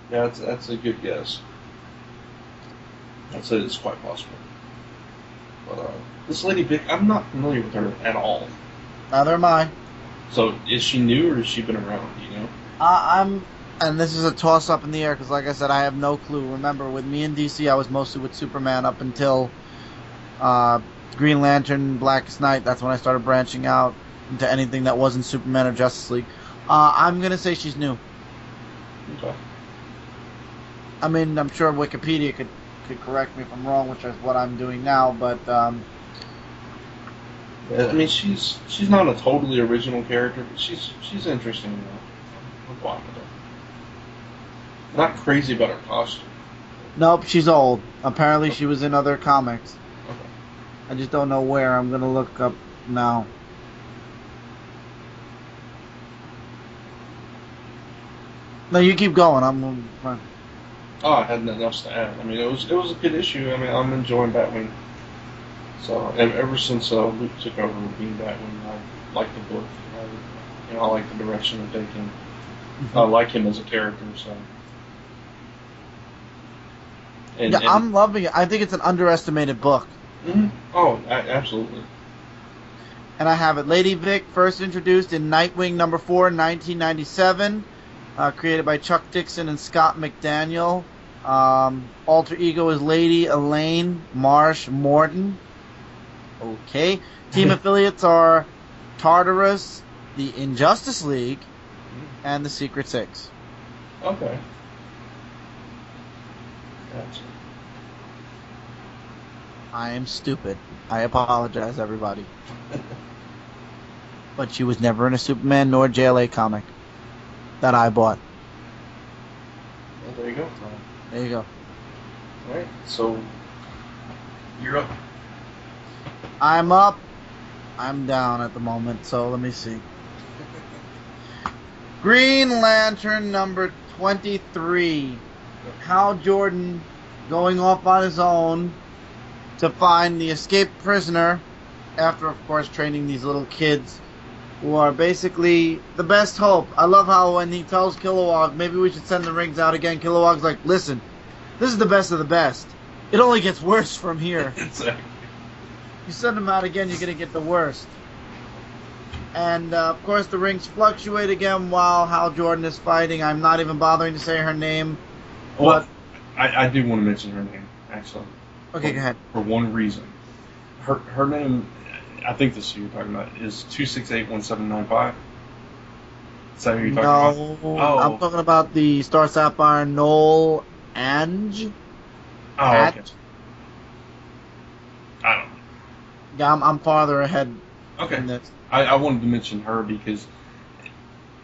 Yeah, that's a good guess. I'd say it's quite possible. But this Lady Vic, I'm not familiar with her at all. Neither am I. So is she new or has she been around? Do you know? And this is a toss up in the air because, like I said, I have no clue. Remember, with me in DC, I was mostly with Superman up until Green Lantern, Blackest Night. That's when I started branching out into anything that wasn't Superman or Justice League. I'm gonna say she's new. Okay. I mean, I'm sure Wikipedia could correct me if I'm wrong, which is what I'm doing now. But I mean, she's not a totally original character, but she's interesting enough. I'm fine with her. Not crazy about her costume. nope, she's old. Apparently, she was in other comics. Okay. I just don't know where. I'm gonna look up now. No, you keep going. I'm fine. Oh, I had nothing else to add. I mean, it was a good issue. I mean, I'm enjoying Batwing. So ever since Luke took over being Batwing, I liked the book. I like the direction they're taking. I like him as a character, so. Yeah, I'm loving it. I think it's an underestimated book. Mm-hmm. Oh, absolutely. And I have it. Lady Vic, first introduced in Nightwing number 4, 1997. Created by Chuck Dixon and Scott McDaniel. Alter ego is Lady Elaine Marsh Morton. Okay. Team affiliates are Tartarus, the Injustice League, and the Secret Six. Okay. Gotcha. I am stupid. I apologize, everybody. But she was never in a Superman nor JLA comic that I bought. Well, there you go. There you go. Alright, so you're up. I'm up. I'm down at the moment, so let me see. Green Lantern number 23. Hal Jordan going off on his own to find the escaped prisoner after, of course, training these little kids who are basically the best hope. I love how when he tells Kilowog, maybe we should send the rings out again, Kilowog's like, listen, this is the best of the best. It only gets worse from here. Exactly. You send them out again, you're going to get the worst. And, of course, the rings fluctuate again while Hal Jordan is fighting. I'm not even bothering to say her name. Well, I do want to mention her name, actually. Okay, go ahead. For one reason. Her name, I think this is who you're talking about, is 2681795. Is that who you're talking about? No, I'm talking about the Star Sapphire Noel Ange. Oh, okay. I don't know. Yeah, I'm farther ahead. Okay. In this. I wanted to mention her because,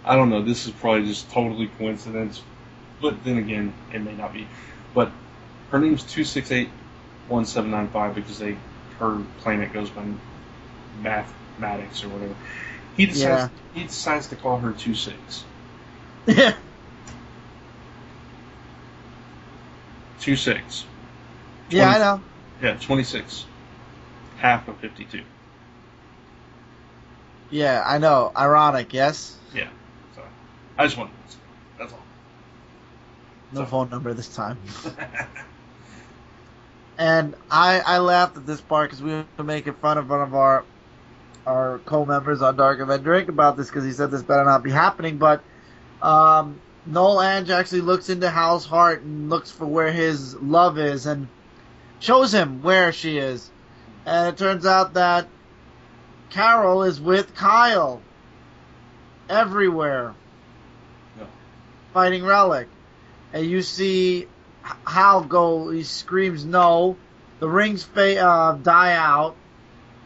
I don't know, this is probably just totally coincidence, but then again, it may not be. But her name's 2681795 because her planet goes by mathematics or whatever. He decides to call her 26. Yeah. 26. Yeah, I know. Yeah, 26. Half of 52. Yeah, I know. Ironic, yes? Yeah. So, I just wanted to say that's all. No phone number this time. And I laughed at this part because we were making fun of one of our co-members on Dark Event Drink about this because he said this better not be happening. But Noel Ange actually looks into Hal's heart and looks for where his love is and shows him where she is. And it turns out that Carol is with Kyle everywhere, fighting Relic. And you see Hal go, he screams no. The rings die out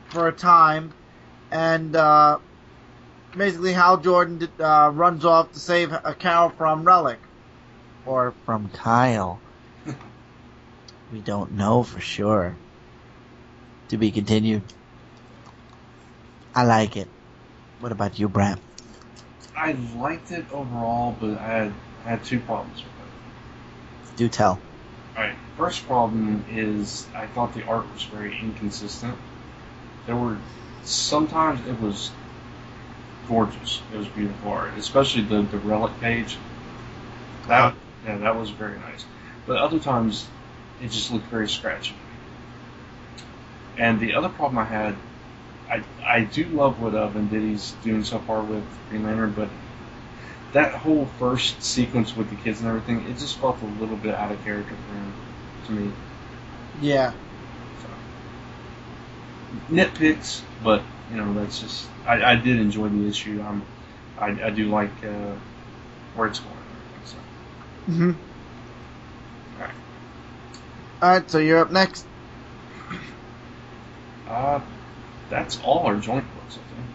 for a time. And basically Hal Jordan runs off to save Carol from Relic. Or from Kyle. We don't know for sure. To be continued. I like it. What about you, Brant? I liked it overall, but I had two problems with it. Do tell. Alright, first problem is I thought the art was very inconsistent. There were sometimes it was gorgeous. It was beautiful art, especially the relic page. That was very nice. But other times it just looked very scratchy. And the other problem I had, I do love what Venditti's doing so far with Green Lantern, but that whole first sequence with the kids and everything, it just felt a little bit out of character for him, to me. Yeah. So, nitpicks, but, that's just, I did enjoy the issue. I do like where it's going. So. Mm-hmm. Alright. Alright, so you're up next. That's all our joint books, I think.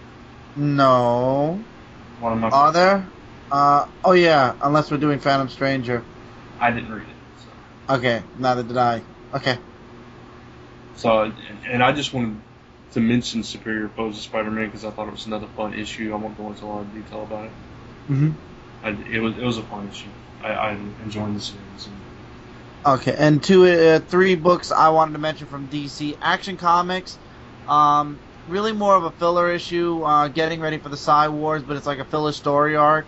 No. What am I? Are there? Oh yeah, unless we're doing Phantom Stranger. I didn't read it. So. Okay, neither did I. Okay. So, and I just wanted to mention Superior Foes of Spider-Man because I thought it was another fun issue. I won't go into a lot of detail about it. Mm-hmm. It was a fun issue. I enjoyed the series. Okay, and three books I wanted to mention from DC Action Comics. really more of a filler issue, getting ready for the Psy Wars, but it's like a filler story arc.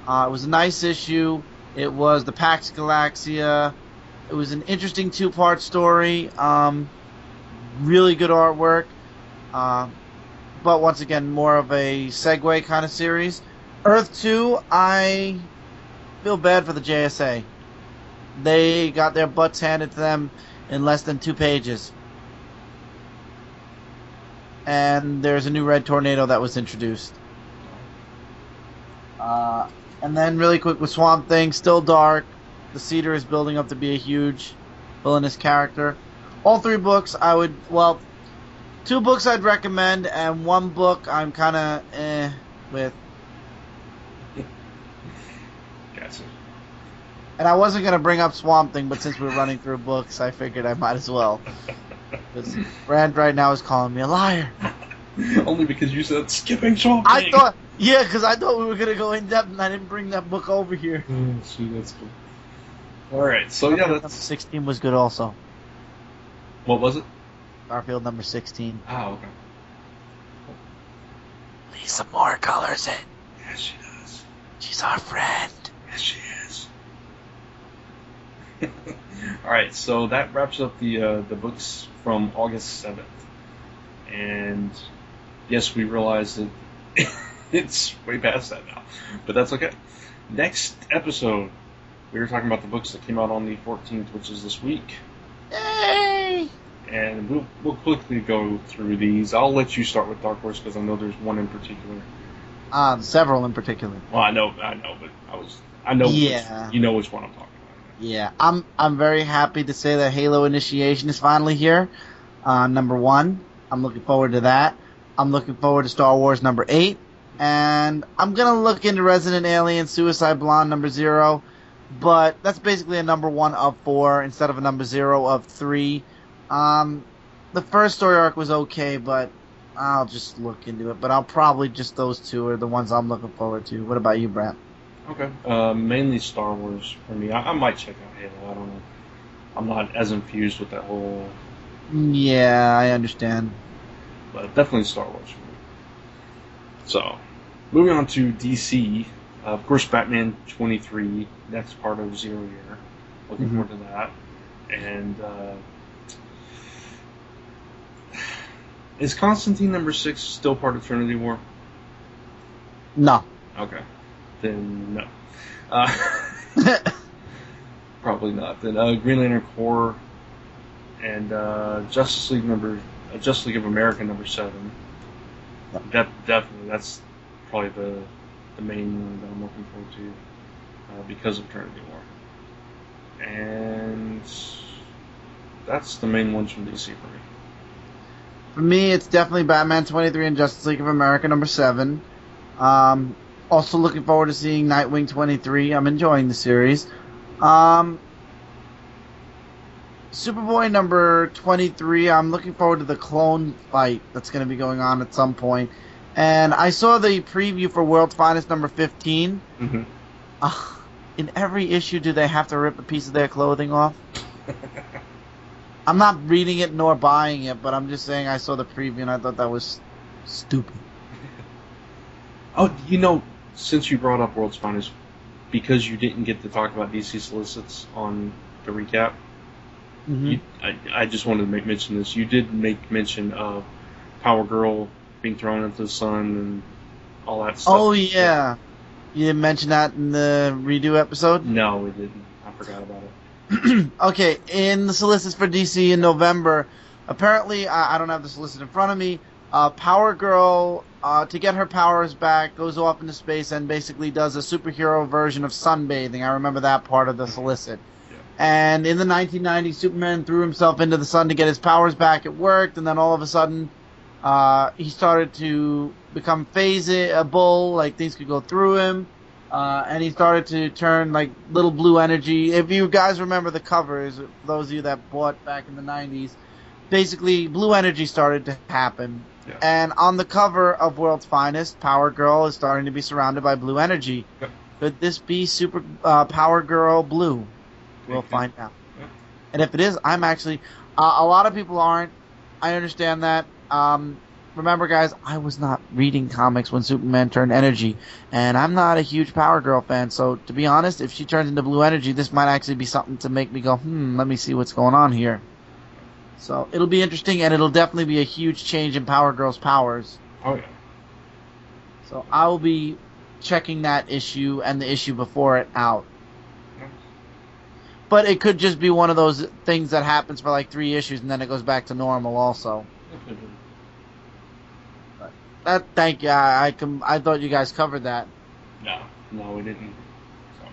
It was a nice issue. It was the Pax Galaxia. It was an interesting two-part story. Really good artwork. Uh, but once again, more of a segue kind of series. Earth 2, I feel bad for the JSA. They got their butts handed to them in less than 2 pages. And there's a new red tornado that was introduced. And then really quick with Swamp Thing, still dark. The Cedar is building up to be a huge villainous character. All 3 books I would, 2 books I'd recommend, and 1 book I'm kind of with. Gotcha. And I wasn't going to bring up Swamp Thing, but since we're running through books, I figured I might as well. Because Brant right now is calling me a liar. Only because you said skipping Swamp Thing. Because I thought we were going to go in depth, and I didn't bring that book over here. See, that's cool. Alright, so yeah, Number 16 was good also. What was it? Garfield number 16. Oh, okay. Lisa Moore colors it. Yes, she does. She's our friend. Yes, she is. Alright, so that wraps up the books from August 7th. And yes, we realize that it's way past that now. But that's okay. Next episode, we were talking about the books that came out on the 14th, which is this week. Yay! And we'll quickly go through these. I'll let you start with Dark Horse because I know there's one in particular. Several in particular. Well, I know, but I know Yeah. you know which one I'm talking about. Yeah, I'm very happy to say that Halo Initiation is finally here. Number 1. I'm looking forward to that. I'm looking forward to Star Wars number 8. And I'm going to look into Resident Alien Suicide Blonde number 0. But that's basically a number 1 of 4 instead of a number 0 of 3. The first story arc was okay, but I'll just look into it. But I'll probably just those 2 are the ones I'm looking forward to. What about you, Brant? Okay. Mainly Star Wars for me. I might check out Halo. I don't know. I'm not as infused with that whole... Yeah, I understand. But definitely Star Wars for me. So, moving on to DC. Of course, Batman 23, next part of Zero Year. Looking forward to that. And, is Constantine number 6 still part of Trinity War? No. Okay. Then no. Probably not. Then Green Lantern Corps and Justice League of America number 7. Definitely, that's probably the main one that I'm looking forward to because of Trinity War. And that's the main ones from DC for me. For me, it's definitely Batman 23 and Justice League of America number 7. Also looking forward to seeing Nightwing 23. I'm enjoying the series. Superboy number 23, I'm looking forward to the clone fight that's going to be going on at some point. And I saw the preview for World's Finest number 15. Mm-hmm. In every issue, do they have to rip a piece of their clothing off? I'm not reading it nor buying it, but I'm just saying I saw the preview and I thought that was stupid. Oh, since you brought up World's Finest, because you didn't get to talk about DC Solicits on the recap, I just wanted to make mention of this. You did make mention of Power Girl being thrown into the sun and all that stuff. Oh, yeah. You didn't mention that in the redo episode? No, we didn't. I forgot about it. Okay, in the solicits for DC in November, apparently, I don't have the solicit in front of me, Power Girl, to get her powers back, goes off into space and basically does a superhero version of sunbathing. I remember that part of the solicit. And in the 1990s, Superman threw himself into the sun to get his powers back. It worked, and then all of a sudden, he started to become phase-able, like things could go through him, and he started to turn like little blue energy. If you guys remember the covers, for those of you that bought back in the 90s, basically blue energy started to happen. Yeah. And on the cover of World's Finest, Power Girl is starting to be surrounded by blue energy. Yep. Could this be Super Power Girl Blue? We'll find out. Yeah. And if it is, I'm actually... a lot of people aren't. I understand that. remember, guys, I was not reading comics when Superman turned energy, and I'm not a huge Power Girl fan. So, to be honest, if she turns into blue energy, this might actually be something to make me go, let me see what's going on here. So, it'll be interesting, and it'll definitely be a huge change in Power Girl's powers. Oh, yeah. So, I will be checking that issue and the issue before it out. But it could just be one of those things that happens for like 3 issues and then it goes back to normal also. Thank you. I thought you guys covered that. No, we didn't. So,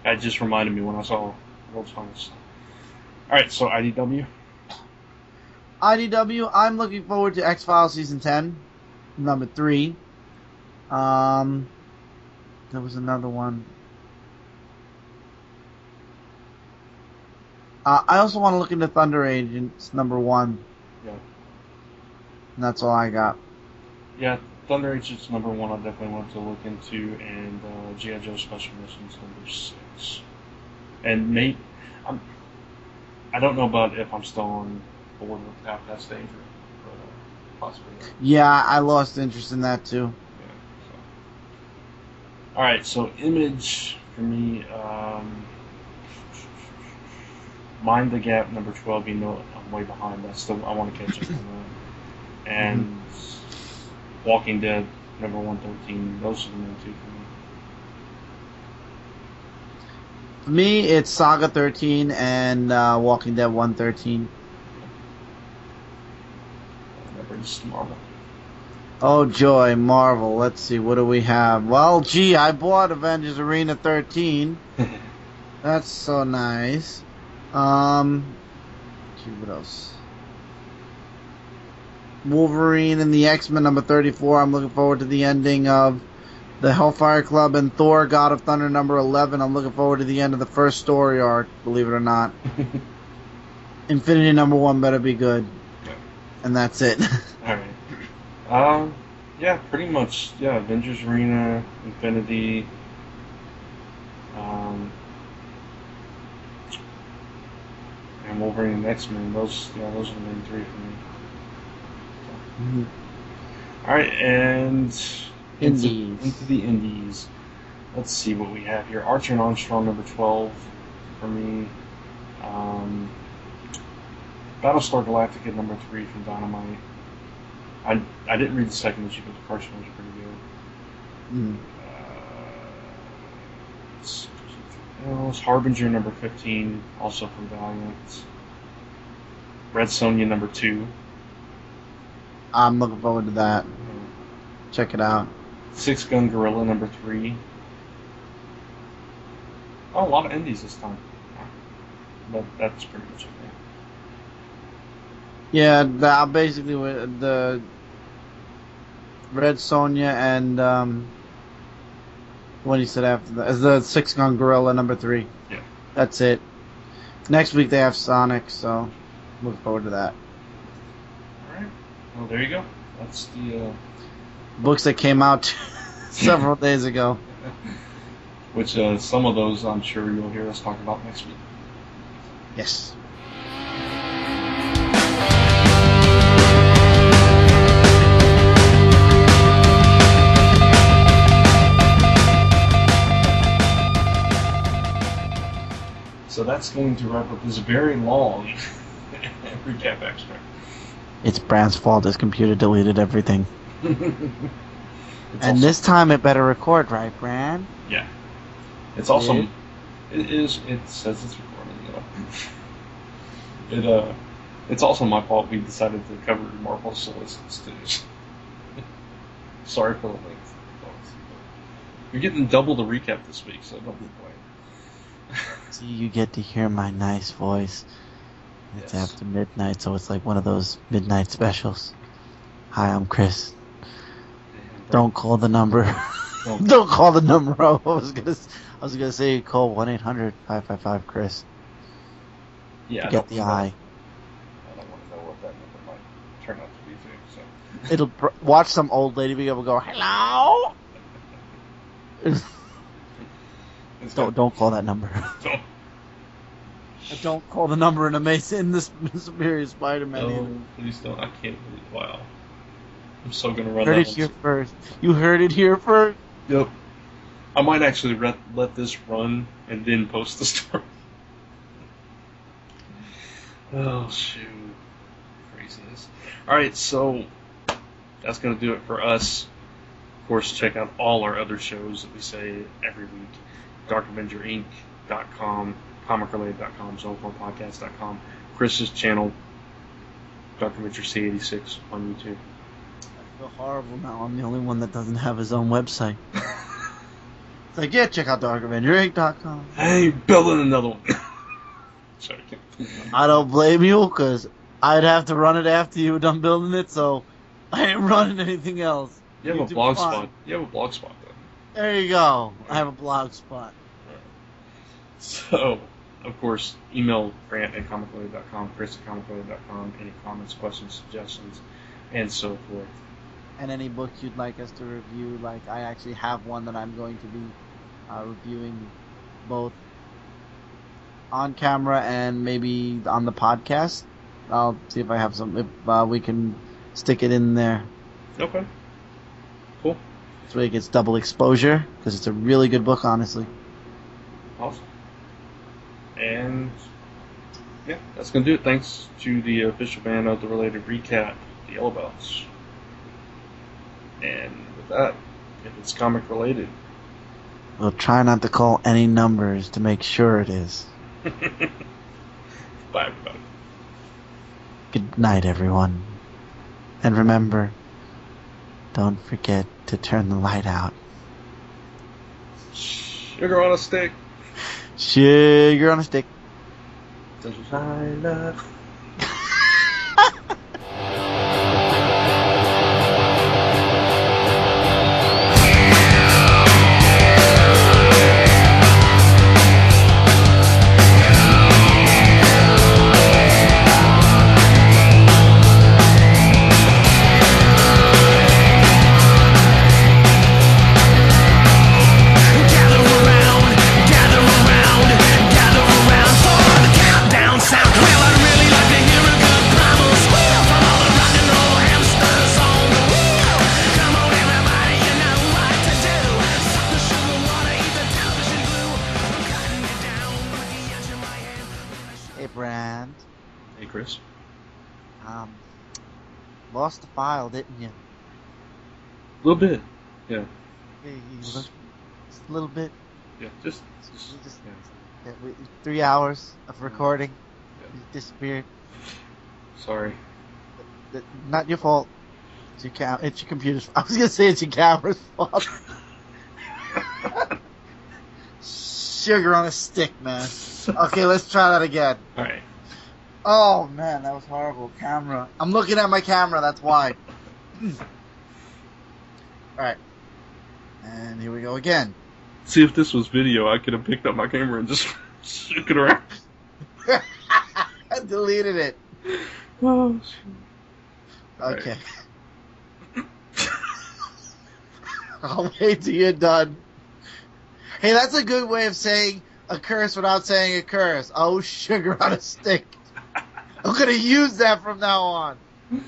that just reminded me when I saw World's Finest. Alright, so IDW? IDW, I'm looking forward to X-Files Season 10, number 3. There was another one. I also want to look into Thunder Agents number 1. Yeah. And that's all I got. Yeah, Thunder Agents number 1 I definitely want to look into, and G.I. Joe Special Missions number 6. And Nate, I don't know about if I'm still on board with Half Past Danger, but possibly. Yeah, I lost interest in that too. Yeah, so. Alright, so Image for me, Mind the Gap number 12, you know I'm way behind. I want to catch up on that. And Walking Dead number 113. Those are the main 2 for me. For me, it's Saga 13 and Walking Dead 113. That brings us to Marvel. Oh joy, Marvel. Let's see, what do we have? Well, gee, I bought Avengers Arena 13. That's so nice. Gee, what else? Wolverine and the X-Men number 34. I'm looking forward to the ending of the Hellfire Club, and Thor God of Thunder number 11. I'm looking forward to the end of the first story arc, believe it or not. Infinity number 1 better be good. And that's it. Alright. Yeah, pretty much. Yeah, Avengers Arena, Infinity, and Wolverine and X-Men. Those are the main 3 for me. Alright, and into the indies. Let's see what we have here. Archer and Armstrong number 12 for me. Battlestar Galactica number 3 from Dynamite. I didn't read the second issue, but the first one was pretty good. Harbinger number 15, also from Valiant. Red Sonja number 2. I'm looking forward to that. Check it out. Six Gun Gorilla number 3. Oh, a lot of indies this time. But that's pretty much it. Yeah, basically the Red Sonja and what he said after that is the Six Gun Gorilla number 3. Yeah. That's it. Next week they have Sonic, so look forward to that. Alright. Well, there you go. That's the books that came out several days ago. Which some of those I'm sure you'll hear us talk about next week. Yes. So that's going to wrap up this very long recap extract. It's Brant's fault. His computer deleted everything. And this time it better record, right, Brant? Yeah. It's also... It says it's recording, It's also my fault we decided to cover Marvel Solicitations. Sorry for the length. You're getting double the recap this week, so don't be playing. See, you get to hear my nice voice. It's after midnight, so it's like one of those midnight specials. Hi, I'm Chris. Don't call the number. Don't call the number. I was gonna say call 1-800-555-Chris. Yeah. Get the eye. I don't want to know what that number might turn out to be too. So. It'll watch some old lady be able to go hello. Don't call that number. Don't call the number in the Superior Spider-Man. No, please don't. I can't believe. Wow. I'm still going to run Heard that it here one. first. You heard it here first. Yep. I might actually let this run and then post the story. Oh, shoot. Craziness. Alright, so that's going to do it for us. Of course, check out all our other shows that we say every week. DarkAvengerInc.com, ComicRelated.com, ZonePodcast.com, Chris's channel, Dark Avenger C86 on YouTube. I feel horrible now. I'm the only one that doesn't have his own website. It's like, yeah, check out DarkAvengerInc.com. Hey, building another one. Sorry. I don't blame you, because I'd have to run it after you were done building it, so I ain't running anything else. You have a blog spot. You have a blog spot, though. There you go. I have a blog spot. So, of course, email Brant at comicrelated.com, Chris at comicrelated.com, any comments, questions, suggestions, and so forth. And any books you'd like us to review, like I actually have one that I'm going to be reviewing both on camera and maybe on the podcast. I'll see if I have some, if we can stick it in there. Okay. Cool. This way it gets double exposure, because it's a really good book, honestly. Awesome. And, yeah, that's going to do it. Thanks to the official band of the Related Recap, the Yellow Belts. And with that, if it's comic related, We'll try not to call any numbers to make sure it is. bye, everybody. Good night, everyone. And remember, don't forget to turn the light out. Sugar on a stick. Sugar on a stick. Delilah. Hey, Brand. Hey, Chris. Lost the file, didn't you? A little bit. Yeah. Yeah, you looked just a little bit. Yeah. Just Yeah, 3 hours of recording. Yeah. You disappeared. Sorry. Not your fault. It's your it's your computer's. I was gonna say it's your camera's fault. Sugar on a stick, man. Okay, let's try that again. All right. Oh man, that was horrible. Camera. I'm looking at my camera. That's why. All right. And here we go again. See, if this was video, I could have picked up my camera and just shook it around. I deleted it. Oh, shoot. Okay. I'll wait till you're done. Hey, that's a good way of saying a curse without saying a curse. Oh, sugar on a stick. I'm gonna use that from now on. Oh,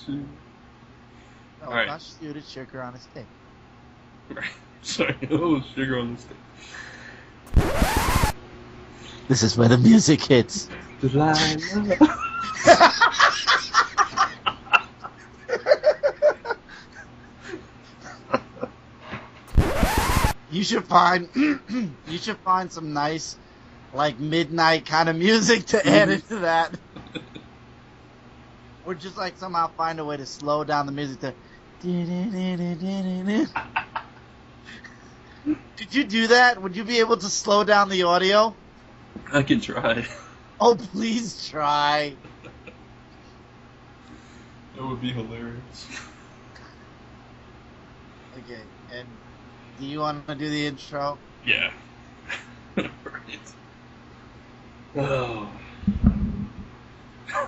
shoot. No, All right. not shoot it, sugar on a stick. Right. Sorry. Oh, sugar on the stick. This is where the music hits. Delilah. You should find some nice, like, midnight kind of music to add into that. Or just like somehow find a way to slow down the music to. Could you do that? Would you be able to slow down the audio? I can try. Oh, please try. That would be hilarious. Okay, and do you want to do the intro? Yeah. Right. Oh.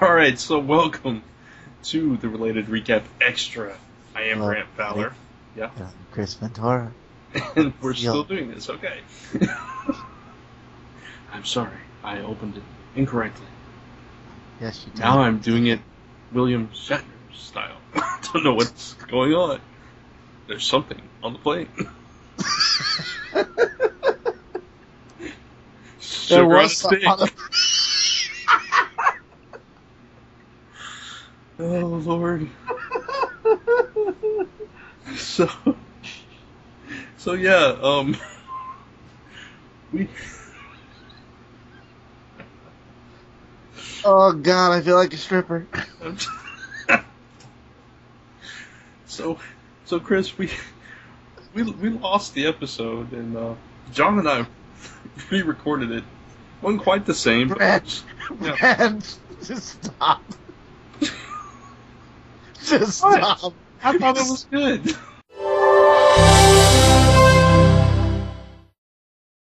Alright, so welcome to the Related Recap Extra. I am Hello, Brant Fowler. Yeah. I'm Chris Ventura. And we're still doing this, okay. I'm sorry, I opened it incorrectly. Yes, you did. Now I'm doing it William Shatner style. Don't know what's going on. There's something on the plane. Sugar on a stick. Oh Lord. So yeah, we. Oh God, I feel like a stripper. So Chris, we lost the episode, and John and I re-recorded it. Wasn't quite the same. Brant, just stop. Just What? stop. I thought it was good.